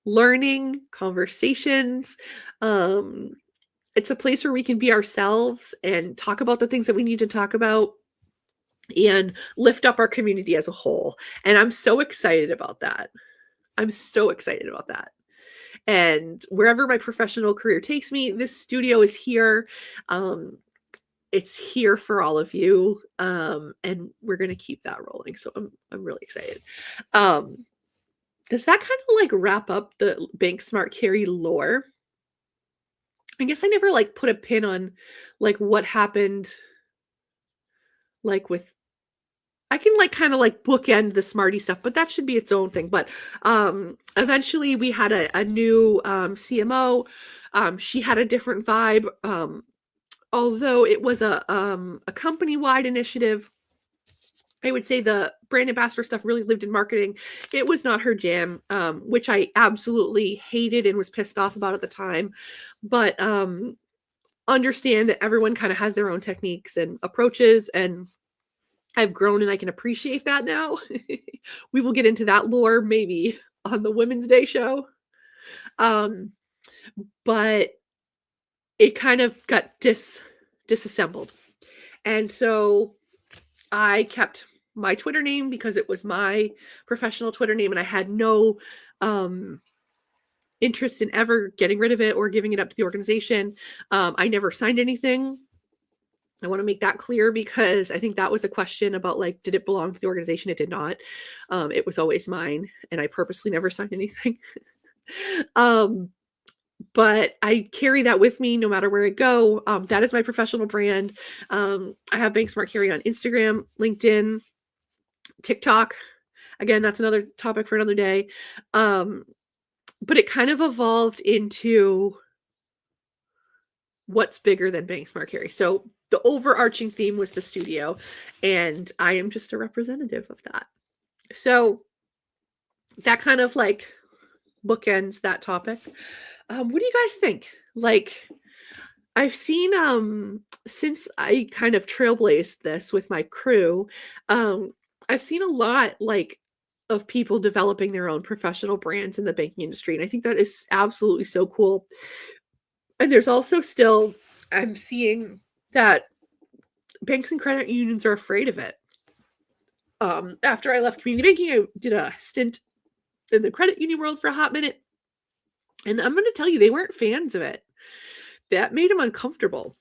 learning, conversations. It's a place where we can be ourselves and talk about the things that we need to talk about and lift up our community as a whole. And I'm so excited about that. I'm so excited about that. And wherever my professional career takes me, this studio is here. It's here for all of you. And we're going to keep that rolling. So I'm really excited. Does that kind of like wrap up the BankSmartCarrie lore? I guess I never like put a pin on like what happened like with, I can like kind of like bookend the Smarty stuff, but that should be its own thing. But eventually we had a new CMO. She had a different vibe. Although it was a company-wide initiative, I would say the brand ambassador stuff really lived in marketing. It was not her jam, which I absolutely hated and was pissed off about at the time. But understand that everyone kind of has their own techniques and approaches, and I've grown and I can appreciate that now. We will get into that lore maybe on the Women's Day show. But it kind of got disassembled. And so I kept my Twitter name because it was my professional Twitter name, and I had no interest in ever getting rid of it or giving it up to the organization. I never signed anything. I want to make that clear because I think that was a question about like, did it belong to the organization? It did not. It was always mine, and I purposely never signed anything. But I carry that with me no matter where I go. That is my professional brand. I have BankSmartCarrie on Instagram, LinkedIn, TikTok. Again, that's another topic for another day. But it kind of evolved into what's bigger than BankSmartCarrie. So the overarching theme was the studio, and I am just a representative of that. So that kind of like bookends that topic. What do you guys think? Like, I've seen, since I kind of trailblazed this with my crew, I've seen a lot like of people developing their own professional brands in the banking industry. And I think that is absolutely so cool. And there's also still, I'm seeing that banks and credit unions are afraid of it. After I left community banking, I did a stint in the credit union world for a hot minute. And I'm going to tell you, they weren't fans of it. That made them uncomfortable.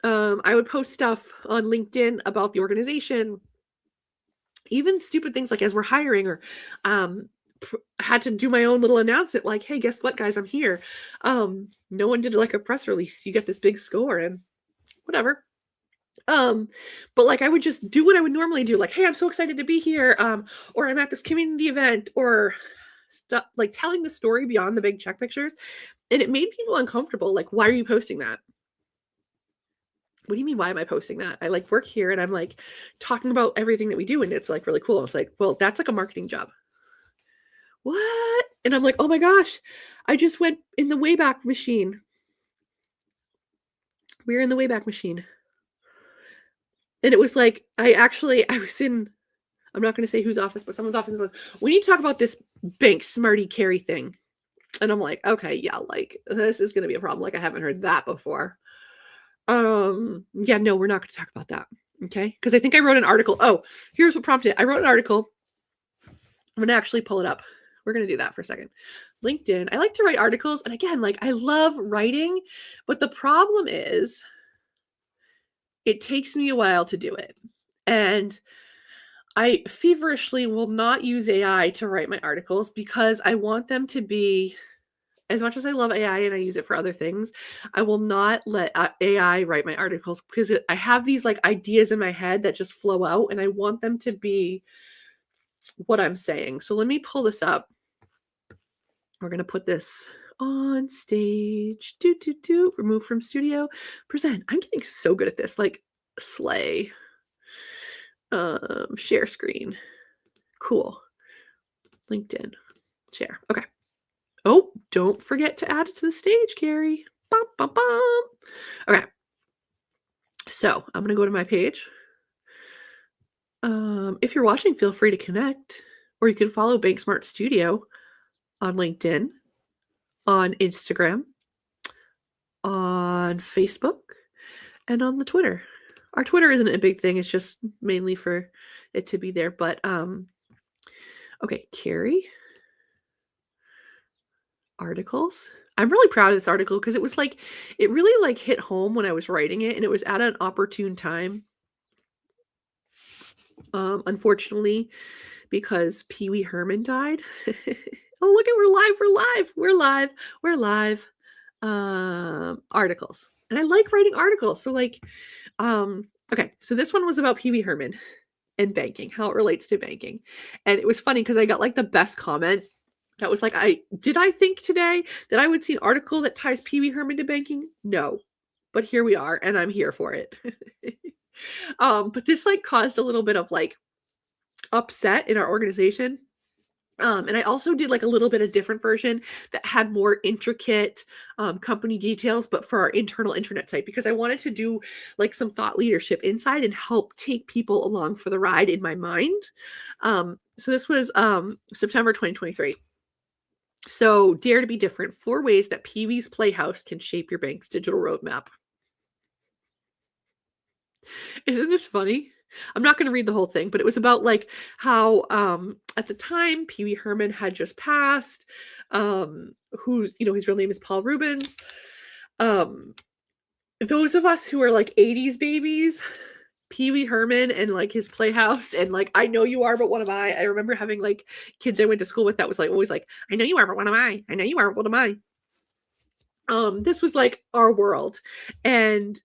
I would post stuff on LinkedIn about the organization, even stupid things like as we're hiring, or had to do my own little announcement like, hey, guess what, guys, I'm here. No one did like a press release. You get this big score and whatever. But like I would just do what I would normally do. Like, hey, I'm so excited to be here. Or I'm at this community event, or stuff like telling the story beyond the big check pictures. And it made people uncomfortable. Like, why are you posting that? what do you mean, why am I posting that? I like work here and I'm like talking about everything that we do and it's like really cool. It's like, well, that's like a marketing job. What? And I'm like, oh my gosh, I just went in the Wayback Machine. We're in the Wayback Machine. And it was like, I was in, I'm not going to say whose office, but someone's office. We need to talk about this BankSmartCarrie thing. And I'm like, okay, yeah, like this is going to be a problem. Like I haven't heard that before. Yeah, no, we're not going to talk about that. Okay. Because I think I wrote an article. Oh, here's what prompted it. I wrote an article. I'm going to actually pull it up. We're going to do that for a second. LinkedIn. I like to write articles. And again, like I love writing, but the problem is it takes me a while to do it. And I feverishly will not use AI to write my articles because I want them to be, as much as I love AI and I use it for other things, I will not let AI write my articles because I have these like ideas in my head that just flow out and I want them to be what I'm saying. So let me pull this up. We're going to put this on stage. Remove from studio. Present. I'm getting so good at this. Like slay. Share screen. Cool. LinkedIn. Share. Okay. Oh, don't forget to add it to the stage, Carrie. Bum, bum, bum. Okay. So I'm going to go to my page. If you're watching, feel free to connect, or you can follow BankSmart Studio on LinkedIn, on Instagram, on Facebook, and on the Twitter. Our Twitter isn't a big thing. It's just mainly for it to be there. But okay, Carrie. Articles. I'm really proud of this article because it was like, it really like hit home when I was writing it and it was at an opportune time. Unfortunately, because Pee Wee Herman died. Oh, look at, we're live. Articles. And I like writing articles. So like, okay. So this one was about Pee Wee Herman and banking, how it relates to banking. And it was funny because I got like the best comment that was like, I think today that I would see an article that ties Pee Wee Herman to banking? No, but here we are and I'm here for it. But this like caused a little bit of like upset in our organization. And I also did like a little bit of different version that had more intricate company details, but for our internal intranet site, because I wanted to do like some thought leadership inside and help take people along for the ride in my mind. So this was September 2023. So dare to be different, 4 ways that Pee Wee's Playhouse can shape your bank's digital roadmap. Isn't this funny? I'm not going to read the whole thing, but it was about like how at the time Pee Wee Herman had just passed, who's, his real name is Paul Rubens. Those of us who are like 80s babies, Pee Wee Herman and like his Playhouse and like, I know you are, but what am I? I remember having like kids I went to school with that was like always like, I know you are, but what am I? I know you are, but what am I? This was like our world. And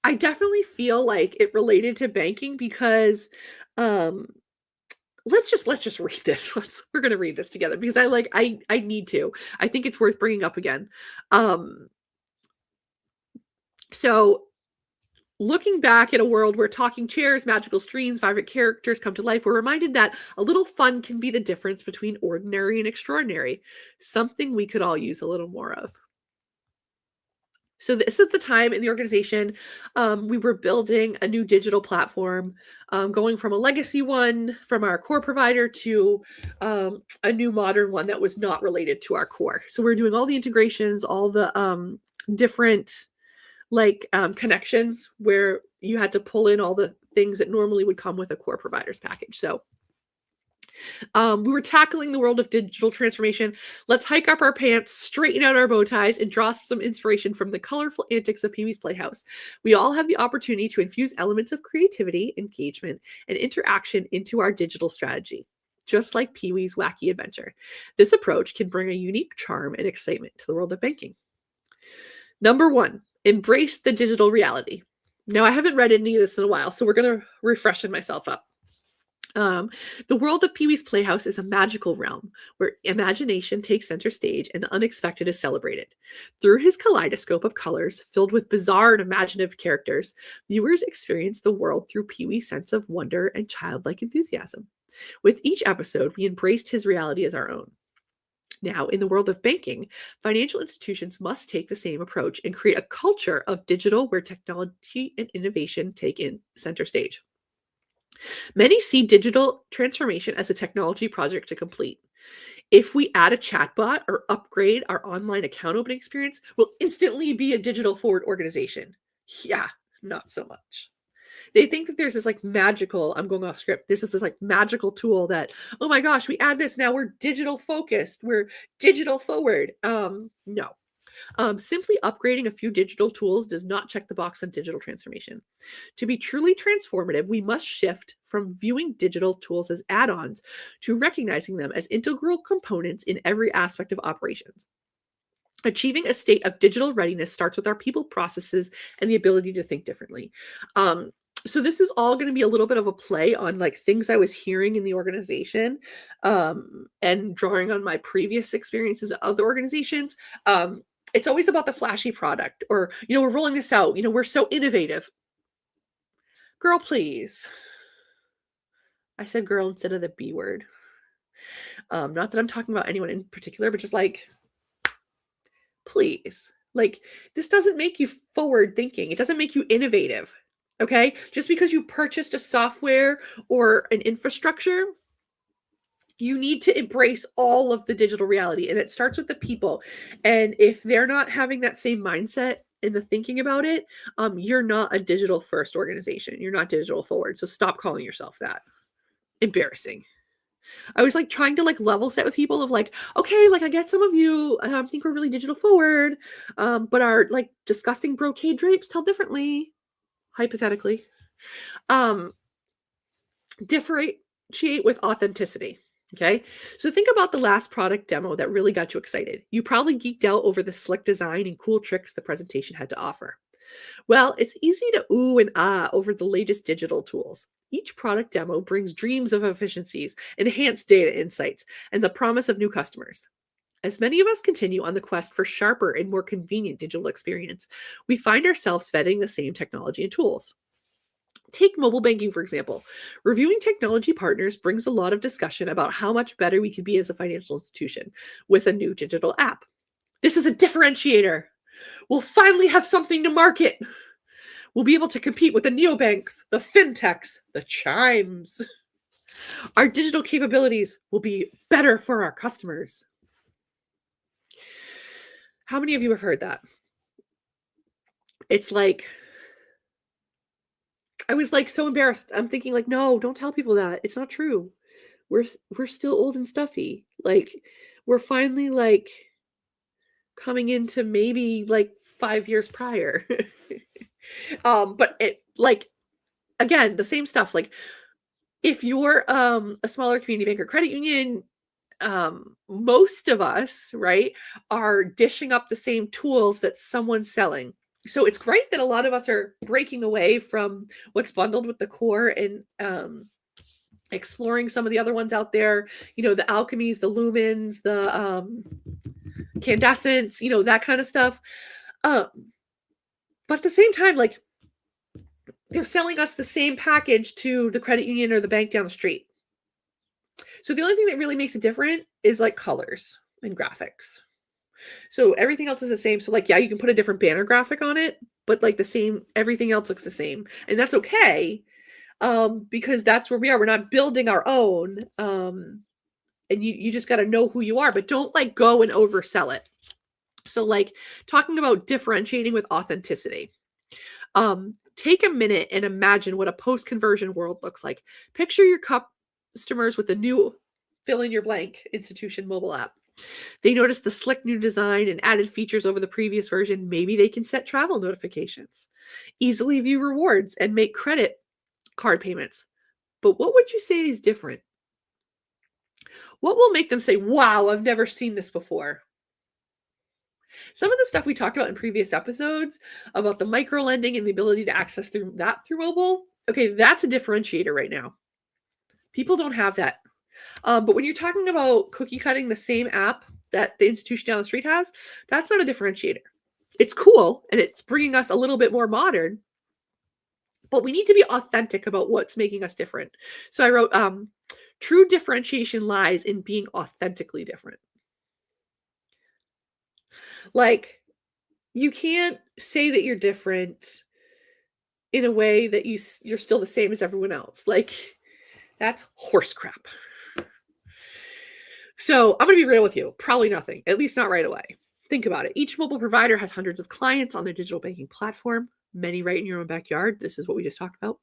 I definitely feel like it related to banking because let's just read this. We're going to read this together because I need to. I think it's worth bringing up again. So looking back at a world where talking chairs, magical screens, vibrant characters come to life, we're reminded that a little fun can be the difference between ordinary and extraordinary, something we could all use a little more of. So this is the time in the organization, we were building a new digital platform, going from a legacy one from our core provider to a new modern one that was not related to our core. So we're doing all the integrations, all the different connections where you had to pull in all the things that normally would come with a core provider's package. So we were tackling the world of digital transformation. Let's hike up our pants, straighten out our bow ties, and draw some inspiration from the colorful antics of Pee Wee's Playhouse. We all have the opportunity to infuse elements of creativity, engagement, and interaction into our digital strategy, just like Pee Wee's Wacky Adventure. This approach can bring a unique charm and excitement to the world of banking. Number 1, embrace the digital reality. Now, I haven't read any of this in a while, so we're going to refresh myself up. The world of Pee Wee's Playhouse is a magical realm where imagination takes center stage and the unexpected is celebrated. Through his kaleidoscope of colors filled with bizarre and imaginative characters, viewers experience the world through Pee Wee's sense of wonder and childlike enthusiasm. With each episode, we embraced his reality as our own. Now, in the world of banking, financial institutions must take the same approach and create a culture of digital where technology and innovation take in center stage. Many see digital transformation as a technology project to complete. If we add a chatbot or upgrade our online account opening experience, we'll instantly be a digital forward organization. Yeah, not so much. They think that there's this like magical, I'm going off script. This is this like magical tool that, oh my gosh, we add this. Now we're digital focused. We're digital forward. No. Simply upgrading a few digital tools does not check the box on digital transformation. To be truly transformative, we must shift from viewing digital tools as add-ons to recognizing them as integral components in every aspect of operations. Achieving a state of digital readiness starts with our people, processes, and the ability to think differently. So this is all going to be a little bit of a play on like things I was hearing in the organization, and drawing on my previous experiences at other organizations. It's always about the flashy product or, we're rolling this out, we're so innovative. Girl, please. I said girl instead of the B word. Not that I'm talking about anyone in particular, but just like, please. Like, this doesn't make you forward thinking. It doesn't make you innovative. Okay? Just because you purchased a software or an infrastructure, you need to embrace all of the digital reality, and it starts with the people. And if they're not having that same mindset and the thinking about it, you're not a digital first organization. You're not digital forward. So stop calling yourself that. Embarrassing. I was like trying to like level set with people of like, okay, like I get some of you think we're really digital forward, but our like disgusting brocade drapes tell differently, hypothetically. Differentiate with authenticity. Okay, so think about the last product demo that really got you excited. You probably geeked out over the slick design and cool tricks the presentation had to offer. Well, it's easy to ooh and ah over the latest digital tools. Each product demo brings dreams of efficiencies, enhanced data insights, and the promise of new customers. As many of us continue on the quest for sharper and more convenient digital experience, we find ourselves vetting the same technology and tools. Take mobile banking, for example. Reviewing technology partners brings a lot of discussion about how much better we could be as a financial institution with a new digital app. This is a differentiator. We'll finally have something to market. We'll be able to compete with the neobanks, the fintechs, the chimes. Our digital capabilities will be better for our customers. How many of you have heard that? It's like, I was like so embarrassed. I'm thinking like, no, don't tell people that. It's not true. We're still old and stuffy. Like, we're finally like coming into maybe like 5 years prior. But it like, again, the same stuff. Like, if you're a smaller community bank or credit union, most of us, right, are dishing up the same tools that someone's selling. So it's great that a lot of us are breaking away from what's bundled with the core and exploring some of the other ones out there, the alchemies, the lumens, the candescents, that kind of stuff. But at the same time, like, they're selling us the same package to the credit union or the bank down the street. So the only thing that really makes it different is like colors and graphics. So everything else is the same. So like, yeah, you can put a different banner graphic on it, but like the same, everything else looks the same. And that's okay. Because that's where we are. We're not building our own. And you just got to know who you are, but don't like go and oversell it. So like talking about differentiating with authenticity. Take a minute and imagine what a post-conversion world looks like. Picture your customers with the new fill in your blank institution mobile app. They notice the slick new design and added features over the previous version. Maybe they can set travel notifications, easily view rewards, and make credit card payments. But what would you say is different? What will make them say, wow, I've never seen this before? Some of the stuff we talked about in previous episodes about the micro lending and the ability to access through mobile. Okay, that's a differentiator right now. People don't have that. But when you're talking about cookie cutting the same app that the institution down the street has, that's not a differentiator. It's cool and it's bringing us a little bit more modern, but we need to be authentic about what's making us different. So I wrote, true differentiation lies in being authentically different. Like, you can't say that you're different in a way that you're still the same as everyone else. Like, that's horse crap. So I'm going to be real with you. Probably nothing, at least not right away. Think about it. Each mobile provider has hundreds of clients on their digital banking platform, many right in your own backyard. This is what we just talked about.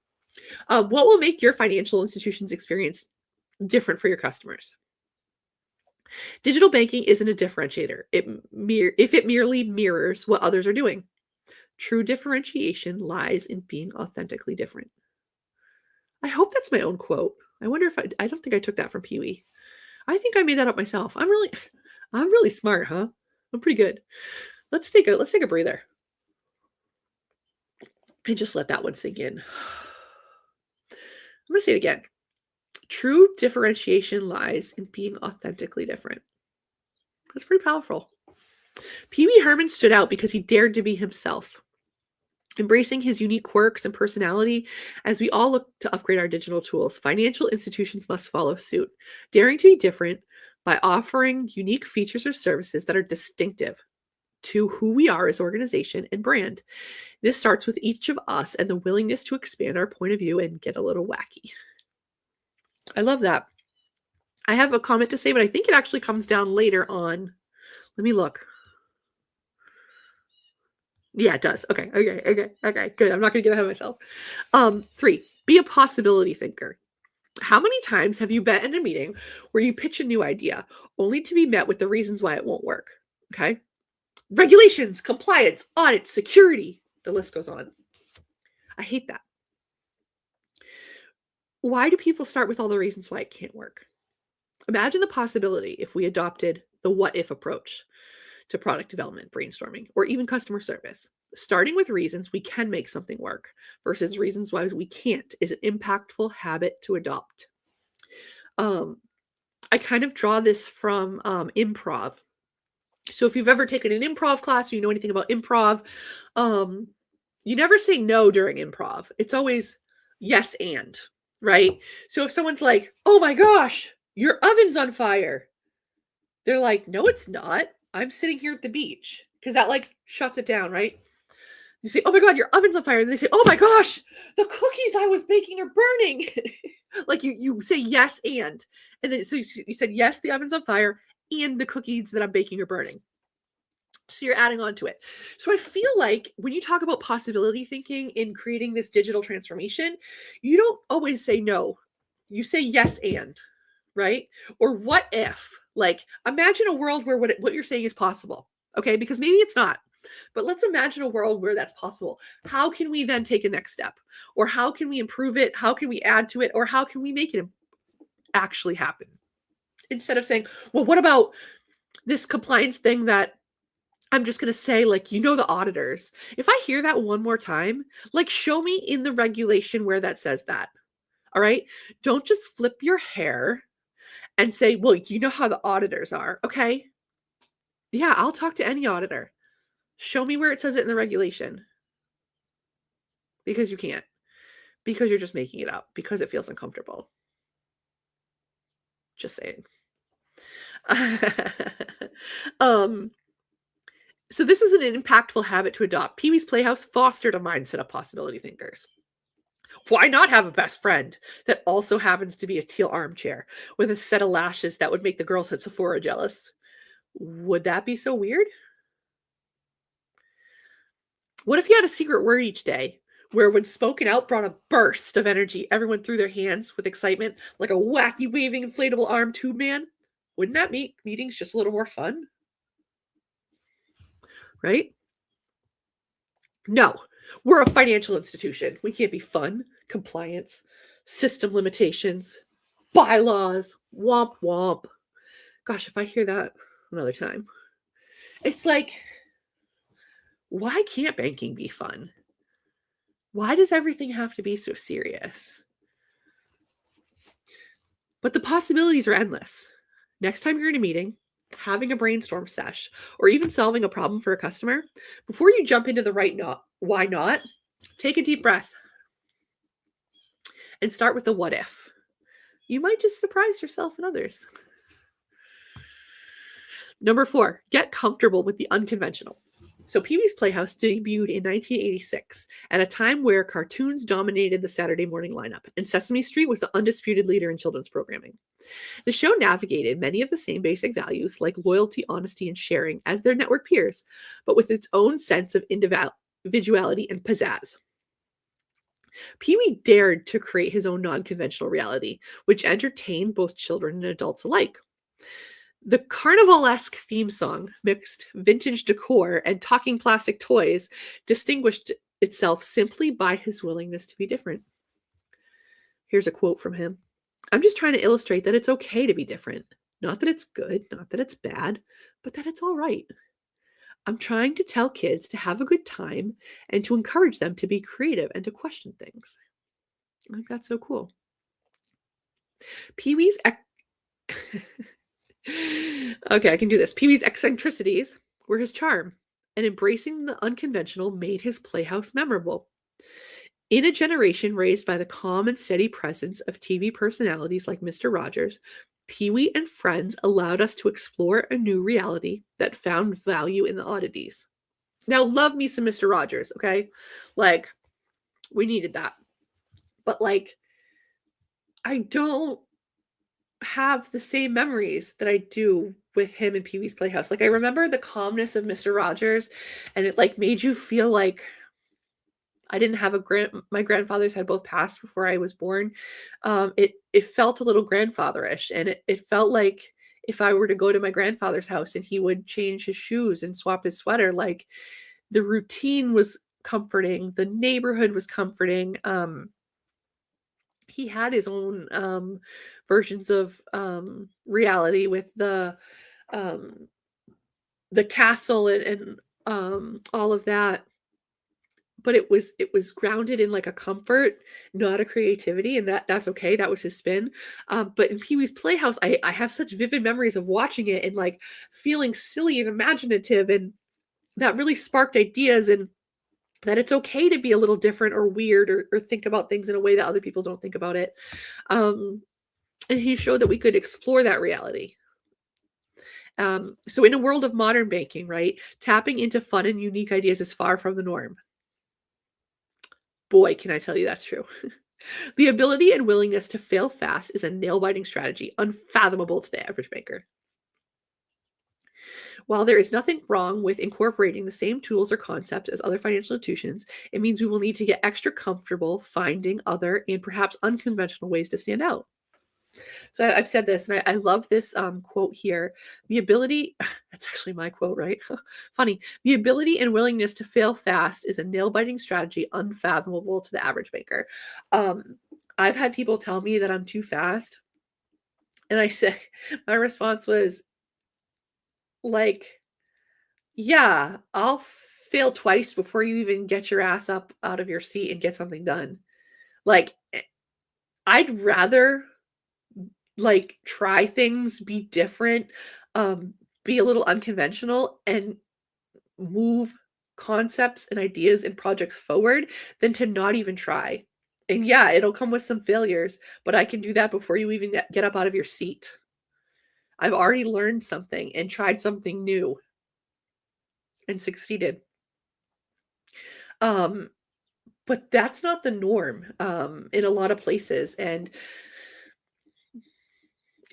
What will make your financial institution's experience different for your customers? Digital banking isn't a differentiator. If it merely mirrors what others are doing. True differentiation lies in being authentically different. I hope that's my own quote. I wonder if I don't think I took that from Pee Wee. I think I made that up myself. I'm really smart, huh? I'm pretty good. Let's take a breather. And just let that one sink in. I'm going to say it again. True differentiation lies in being authentically different. That's pretty powerful. Pee Wee Herman stood out because he dared to be himself, embracing his unique quirks and personality. As we all look to upgrade our digital tools, financial institutions must follow suit, daring to be different by offering unique features or services that are distinctive to who we are as organization and brand. This starts with each of us and the willingness to expand our point of view and get a little wacky. I love that. I have a comment to say, but I think it actually comes down later on. Let me look. Yeah, it does. Okay, good. I'm not going to get ahead of myself. 3, be a possibility thinker. How many times have you been in a meeting where you pitch a new idea only to be met with the reasons why it won't work? Okay. Regulations, compliance, audit, security. The list goes on. I hate that. Why do people start with all the reasons why it can't work? Imagine the possibility if we adopted the what if approach to product development, brainstorming, or even customer service. Starting with reasons we can make something work versus reasons why we can't is an impactful habit to adopt. I kind of draw this from improv. So if you've ever taken an improv class or you know anything about improv, you never say no during improv. It's always yes and, right? So if someone's like, oh my gosh, your oven's on fire. They're like, no, it's not. I'm sitting here at the beach. Because that like shuts it down, right? You say, oh my God, your oven's on fire. And they say, oh my gosh, the cookies I was baking are burning. Like you say yes and then so you said yes, the oven's on fire and the cookies that I'm baking are burning. So you're adding on to it. So I feel like when you talk about possibility thinking in creating this digital transformation, you don't always say no. You say yes and, right? Or what if? Like, imagine a world where what you're saying is possible, okay? Because maybe it's not. But let's imagine a world where that's possible. How can we then take a next step? Or how can we improve it? How can we add to it? Or how can we make it actually happen? Instead of saying, well, what about this compliance thing that I'm just going to say, like, the auditors. If I hear that one more time, like, show me in the regulation where that says that. All right. Don't just flip your hair and say, well, you know how the auditors are. Okay. Yeah, I'll talk to any auditor. Show me where it says it in the regulation. Because you can't. Because you're just making it up. Because it feels uncomfortable. Just saying. So this is an impactful habit to adopt. Pee Wee's Playhouse fostered a mindset of possibility thinkers. Why not have a best friend that also happens to be a teal armchair with a set of lashes that would make the girls at Sephora jealous? Would that be so weird? What if you had a secret word each day where when spoken out brought a burst of energy, everyone threw their hands with excitement like a wacky waving inflatable arm tube man? Wouldn't that make meetings just a little more fun? Right? No, we're a financial institution. We can't be fun, compliance, system limitations, bylaws, womp womp. Gosh, if I hear that another time, it's like, why can't banking be fun? Why does everything have to be so serious? But the possibilities are endless. Next time you're in a meeting, having a brainstorm sesh, or even solving a problem for a customer, before you jump into the why not, take a deep breath and start with the what if. You might just surprise yourself and others. Number 4, get comfortable with the unconventional. So Pee Wee's Playhouse debuted in 1986 at a time where cartoons dominated the Saturday morning lineup, and Sesame Street was the undisputed leader in children's programming. The show navigated many of the same basic values like loyalty, honesty, and sharing as their network peers, but with its own sense of individuality and pizzazz. Pee Wee dared to create his own non-conventional reality, which entertained both children and adults alike. The carnival-esque theme song, mixed vintage decor and talking plastic toys, distinguished itself simply by his willingness to be different. Here's a quote from him. "I'm just trying to illustrate that it's okay to be different. Not that it's good, not that it's bad, but that it's all right. I'm trying to tell kids to have a good time and to encourage them to be creative and to question things." I think that's so cool. Pee Wee's Okay, I can do this. Pee Wee's eccentricities were his charm, and embracing the unconventional made his playhouse memorable. In a generation raised by the calm and steady presence of TV personalities like Mr. Rogers, Pee Wee and friends allowed us to explore a new reality that found value in the oddities. Now, love me some Mr. Rogers, okay? Like, we needed that. But, like, I don't have the same memories that I do with him in Pee Wee's Playhouse. Like, I remember the calmness of Mr. Rogers, and it, like, made you feel like I didn't have my grandfathers had both passed before I was born. It felt a little grandfatherish, and it felt like if I were to go to my grandfather's house and he would change his shoes and swap his sweater, like, the routine was comforting, the neighborhood was comforting. He had his own versions of reality with the castle and all of that. But it was grounded in like a comfort, not a creativity, and that's okay. That was his spin. But in Pee Wee's Playhouse, I have such vivid memories of watching it and like feeling silly and imaginative, and that really sparked ideas, and that it's okay to be a little different or weird or think about things in a way that other people don't think about it. And he showed that we could explore that reality. So in a world of modern banking, right, tapping into fun and unique ideas is far from the norm. Boy, can I tell you that's true. The ability and willingness to fail fast is a nail-biting strategy, unfathomable to the average banker. While there is nothing wrong with incorporating the same tools or concepts as other financial institutions, it means we will need to get extra comfortable finding other and perhaps unconventional ways to stand out. So I've said this, and I love this quote here. The ability, that's actually my quote, right? Funny. The ability and willingness to fail fast is a nail-biting strategy unfathomable to the average banker. I've had people tell me that I'm too fast. And I say, my response was like, yeah, I'll fail twice before you even get your ass up out of your seat and get something done. Like, I'd rather like try things, be different, be a little unconventional, and move concepts and ideas and projects forward than to not even try. And yeah, it'll come with some failures, but I can do that before you even get up out of your seat. I've already learned something and tried something new and succeeded. But that's not the norm in a lot of places, and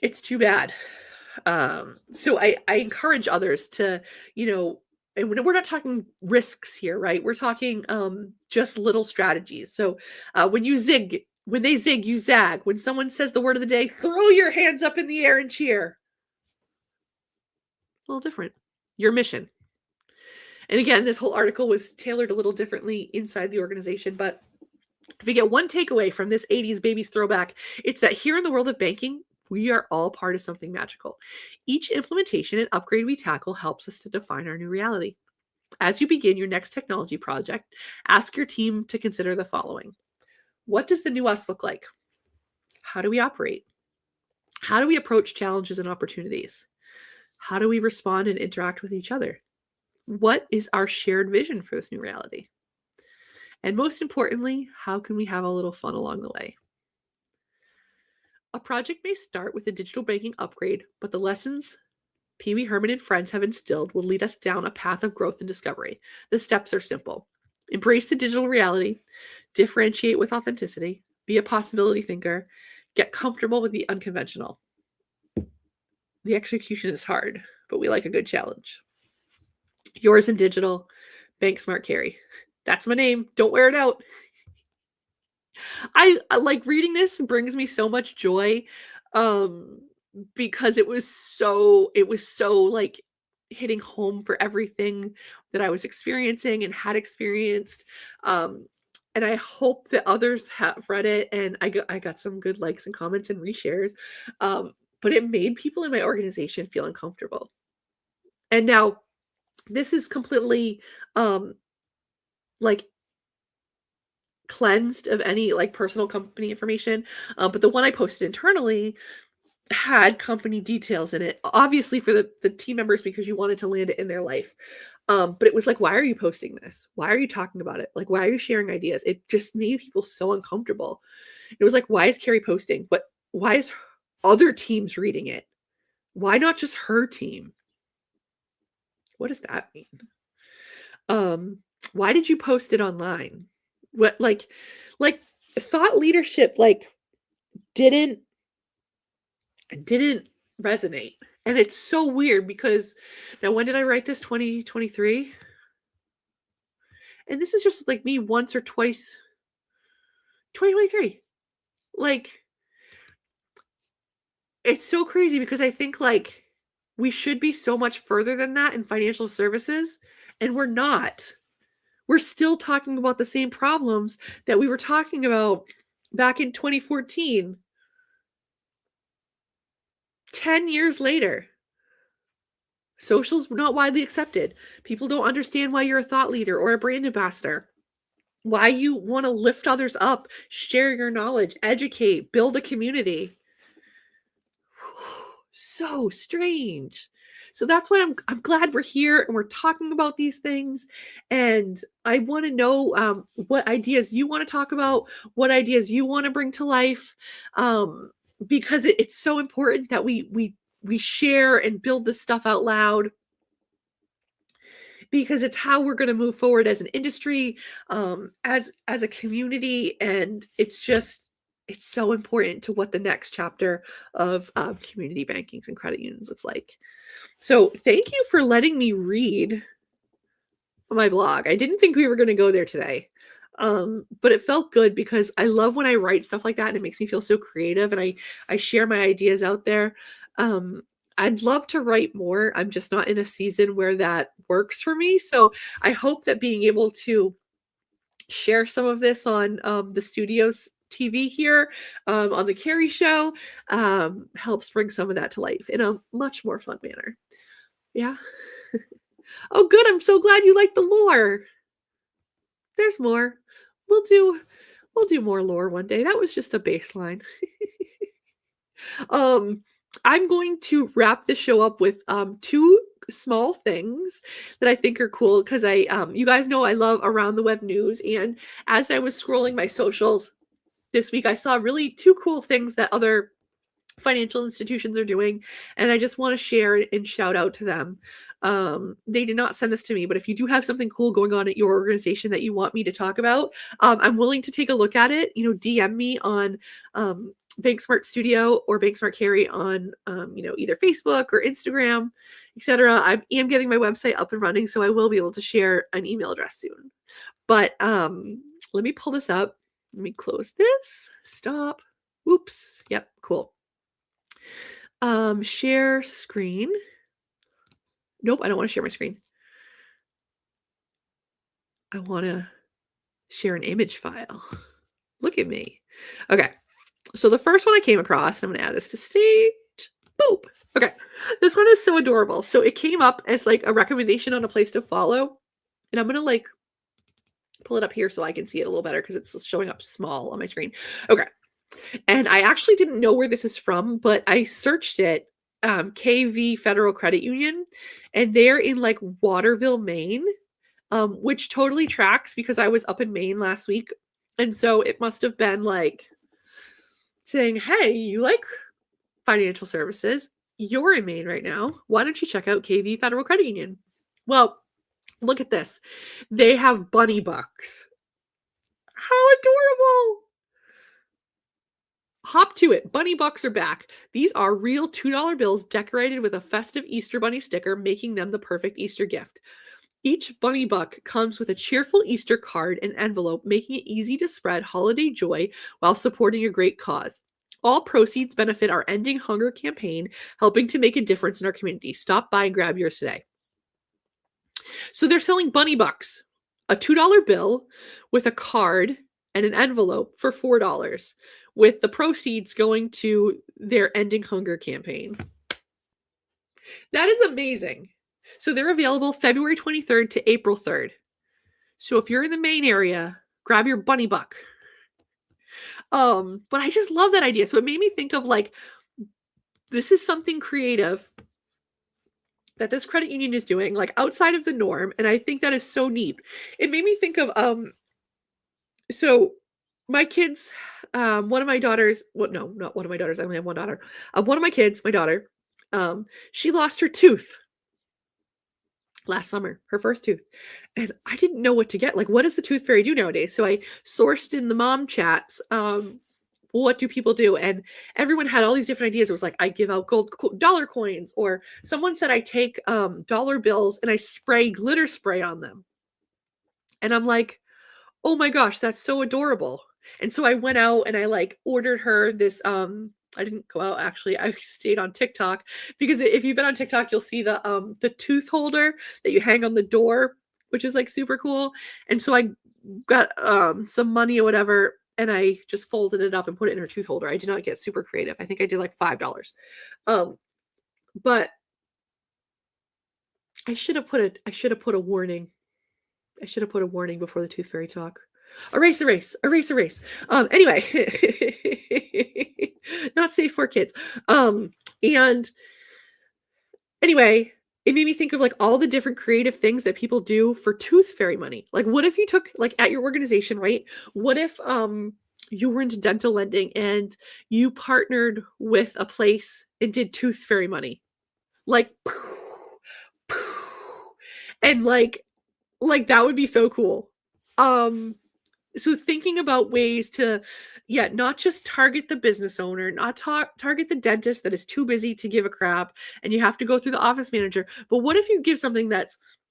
it's too bad. So I encourage others to, and we're not talking risks here, right? We're talking just little strategies. So when they zig, you zag. When someone says the word of the day, throw your hands up in the air and cheer. A little different. Your mission. And again, this whole article was tailored a little differently inside the organization, but if you get one takeaway from this 80s babies throwback, it's that here in the world of banking, we are all part of something magical. Each implementation and upgrade we tackle helps us to define our new reality. As you begin your next technology project, ask your team to consider the following. What does the new us look like? How do we operate? How do we approach challenges and opportunities? How do we respond and interact with each other? What is our shared vision for this new reality? And most importantly, how can we have a little fun along the way? A project may start with a digital banking upgrade, but the lessons Pee Wee Herman and friends have instilled will lead us down a path of growth and discovery. The steps are simple. Embrace the digital reality, differentiate with authenticity, be a possibility thinker, get comfortable with the unconventional. The execution is hard, but we like a good challenge. Yours in digital, BankSmartCarrie. That's my name. Don't wear it out. I like reading this brings me so much joy because it was so like hitting home for everything that I was experiencing and had experienced. And I hope that others have read it, and I got some good likes and comments and reshares. But it made people in my organization feel uncomfortable. And now this is completely like cleansed of any like personal company information. But the one I posted internally had company details in it, obviously for the team members because you wanted to land it in their life. But it was like, why are you posting this? Why are you talking about it? Like, why are you sharing ideas? It just made people so uncomfortable. It was like, why is Carrie posting? But why is other teams reading it? Why not just her team? What does that mean? Why did you post it online? What like thought leadership like didn't resonate. And it's so weird because now when did I write this? 2023? And this is just like me once or twice. 2023. Like it's so crazy because I think like we should be so much further than that in financial services, and we're not. We're still talking about the same problems that we were talking about back in 2014. 10 years later. Social's not widely accepted. People don't understand why you're a thought leader or a brand ambassador. Why you want to lift others up, share your knowledge, educate, build a community. So strange. So that's why I'm glad we're here and we're talking about these things. And I want to know what ideas you want to talk about, what ideas you want to bring to life, because it's so important that we share and build this stuff out loud, because it's how we're going to move forward as an industry, as a community, and it's so important to what the next chapter of community bankings and credit unions looks like. So thank you for letting me read my blog. I didn't think we were going to go there today. But it felt good because I love when I write stuff like that and it makes me feel so creative, and I share my ideas out there. I'd love to write more. I'm just not in a season where that works for me. So I hope that being able to share some of this on the studio's TV here on the Carrie Show helps bring some of that to life in a much more fun manner. Yeah. Oh, good. I'm so glad you like the lore. There's more. We'll do more lore one day. That was just a baseline. I'm going to wrap this show up with two small things that I think are cool because you guys know I love around the web news, and as I was scrolling my socials this week, I saw really two cool things that other financial institutions are doing, and I just want to share and shout out to them. They did not send this to me, but if you do have something cool going on at your organization that you want me to talk about, I'm willing to take a look at it. DM me on BankSmart Studio or BankSmartCarrie on either Facebook or Instagram, etc. I am getting my website up and running, so I will be able to share an email address soon. But let me pull this up. Let me close this. Stop. Oops. Yep. Cool. Share screen. Nope, I don't want to share my screen. I want to share an image file. Look at me. Okay. So the first one I came across, I'm going to add this to stage. Boop. Okay. This one is so adorable. So it came up as like a recommendation on a place to follow. And I'm going to like pull it up here so I can see it a little better because it's showing up small on my screen. Okay. And I actually didn't know where this is from, but I searched it, KV Federal Credit Union, and they're in like Waterville, Maine, which totally tracks because I was up in Maine last week. And so it must have been like saying, hey, you like financial services? You're in Maine right now. Why don't you check out KV Federal Credit Union? Well, look at this. They have bunny bucks. How adorable. Hop to it. Bunny bucks are back. These are real $2 bills decorated with a festive Easter bunny sticker, making them the perfect Easter gift. Each bunny buck comes with a cheerful Easter card and envelope, making it easy to spread holiday joy while supporting a great cause. All proceeds benefit our Ending Hunger campaign, helping to make a difference in our community. Stop by and grab yours today. So they're selling bunny bucks, a $2 bill with a card and an envelope for $4, with the proceeds going to their Ending Hunger campaign. That is amazing. So they're available February 23rd to April 3rd. So if you're in the Maine area, grab your bunny buck. But I just love that idea. So it made me think of like, this is something creative that this credit union is doing, like outside of the norm. And I think that is so neat. It made me think of, so my kids, one of my daughters, well, no, not one of my daughters. I only have one daughter. One of my kids, my daughter, she lost her tooth last summer, her first tooth. And I didn't know what to get. Like, what does the tooth fairy do nowadays? So I sourced in the mom chats, what do people do? And everyone had all these different ideas. It was like, I give out gold dollar coins, or someone said I take dollar bills and I spray glitter spray on them. And I'm like, oh my gosh, that's so adorable. And so I went out and I like ordered her this, I didn't go out actually. I stayed on TikTok, because if you've been on TikTok, you'll see the tooth holder that you hang on the door, which is like super cool. And so I got some money or whatever, and I just folded it up and put it in her tooth holder. I did not get super creative. I think I did like $5. But I should have put a warning. I should have put a warning before the tooth fairy talk. Erase. Anyway, not safe for kids. And anyway, it made me think of like all the different creative things that people do for tooth fairy money. Like, what if you took, like, at your organization, right? What if you were into dental lending and you partnered with a place and did tooth fairy money? Like, and like that would be so cool. So thinking about ways to, not just target the business owner, not target the dentist that is too busy to give a crap and you have to go through the office manager. But what if you give something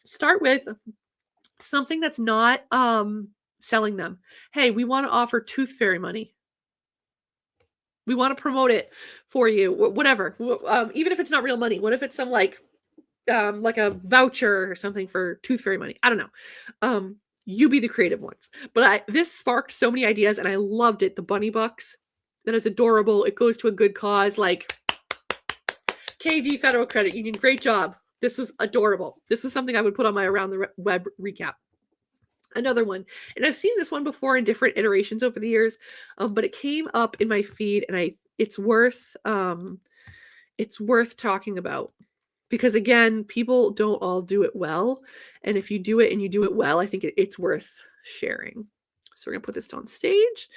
start with something that's not selling them? Hey, we want to offer tooth fairy money. We want to promote it for you, whatever. Even if it's not real money, what if it's some like a voucher or something for tooth fairy money? I don't know. You be the creative ones. But this sparked so many ideas and I loved it. The bunny bucks, that is adorable. It goes to a good cause. Like, KV Federal Credit Union, great job. This was adorable. This is something I would put on my Around the Web recap. Another one, and I've seen this one before in different iterations over the years, but it came up in my feed, and it's worth talking about. Because again, people don't all do it well. And if you do it and you do it well, I think it's worth sharing. So we're going to put this on stage.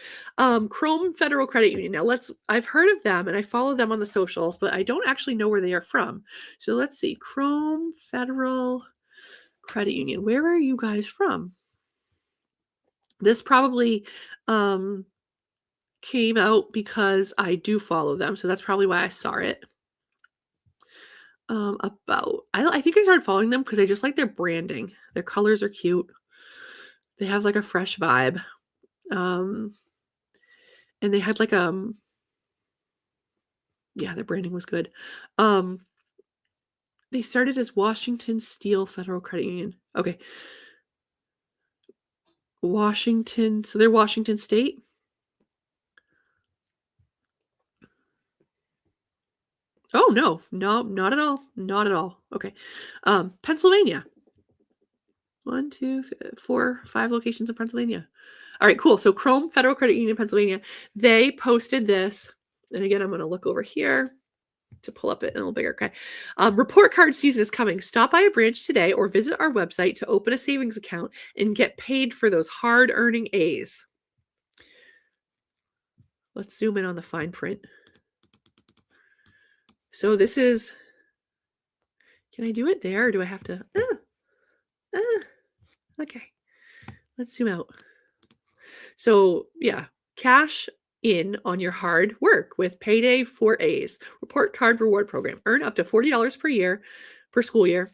Chrome Federal Credit Union. Now I've heard of them and I follow them on the socials, but I don't actually know where they are from. So let's see. Chrome Federal Credit Union. Where are you guys from? This probably came out because I do follow them. So that's probably why I saw it. I think I started following them because I just like their branding. Their colors are cute. They have like a fresh vibe. And they had like their branding was good. They started as Washington Steel Federal Credit Union. Okay. Washington, so they're Washington State. Oh, no, not at all. Not at all. Okay. Pennsylvania. 1, 2, 3, 4, 5 locations in Pennsylvania. All right, cool. So Chrome Federal Credit Union, Pennsylvania, they posted this. And again, I'm going to look over here to pull up it a little bigger. Okay. Report card season is coming. Stop by a branch today or visit our website to open a savings account and get paid for those hard earning A's. Let's zoom in on the fine print. So this is, can I do it there or do I have to? Okay. Let's zoom out. So yeah, cash in on your hard work with Payday for A's report card reward program. Earn up to $40 per school year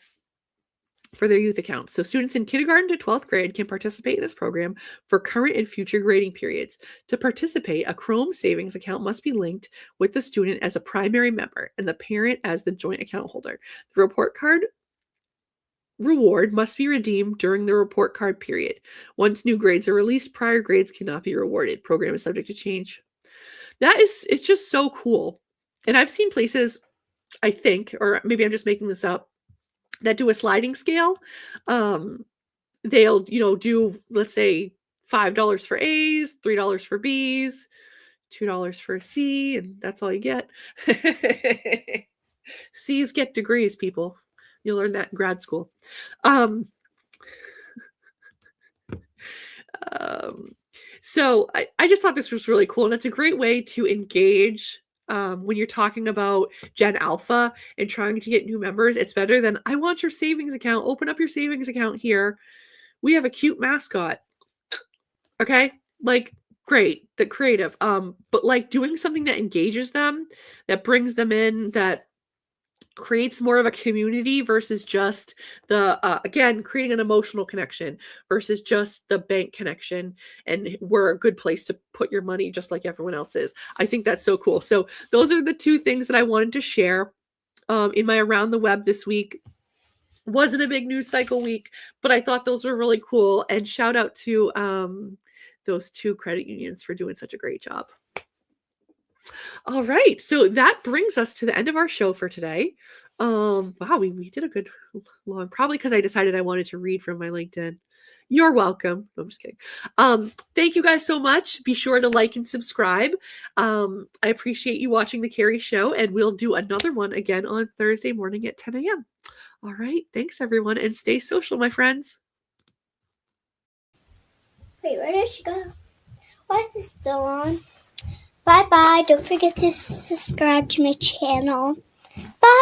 for their youth accounts. So students in kindergarten to 12th grade can participate in this program for current and future grading periods. To participate, a Chrome savings account must be linked with the student as a primary member and the parent as the joint account holder. The report card reward must be redeemed during the report card period. Once new grades are released, prior grades cannot be rewarded. Program is subject to change. It's just so cool. And I've seen places, I think, or maybe I'm just making this up, that do a sliding scale. They'll, do, let's say, $5 for A's, $3 for B's, $2 for a C, and that's all you get. C's get degrees, people. You'll learn that in grad school. So I just thought this was really cool. And it's a great way to engage when you're talking about Gen Alpha and trying to get new members. It's better than, I want your savings account. Open up your savings account here. We have a cute mascot. Okay. Like, great. The creative. But like doing something that engages them, that brings them in, that creates more of a community versus just the again, creating an emotional connection versus just the bank connection, and we're a good place to put your money just like everyone else is. I think that's so cool. So those are the two things that I wanted to share in my Around the Web this week. Wasn't a big news cycle week, but I thought those were really cool, and shout out to those two credit unions for doing such a great job. All right, so that brings us to the end of our show for today. Wow, we did a good long, probably because I decided I wanted to read from my LinkedIn. You're welcome. No, I'm just kidding. Thank you guys so much. Be sure to like and subscribe. I appreciate you watching the Carrie Show, and we'll do another one again on Thursday morning at 10 a.m. All right, thanks everyone, and stay social, my friends. Wait, where did she go? Why is this still on? Bye-bye. Don't forget to subscribe to my channel. Bye.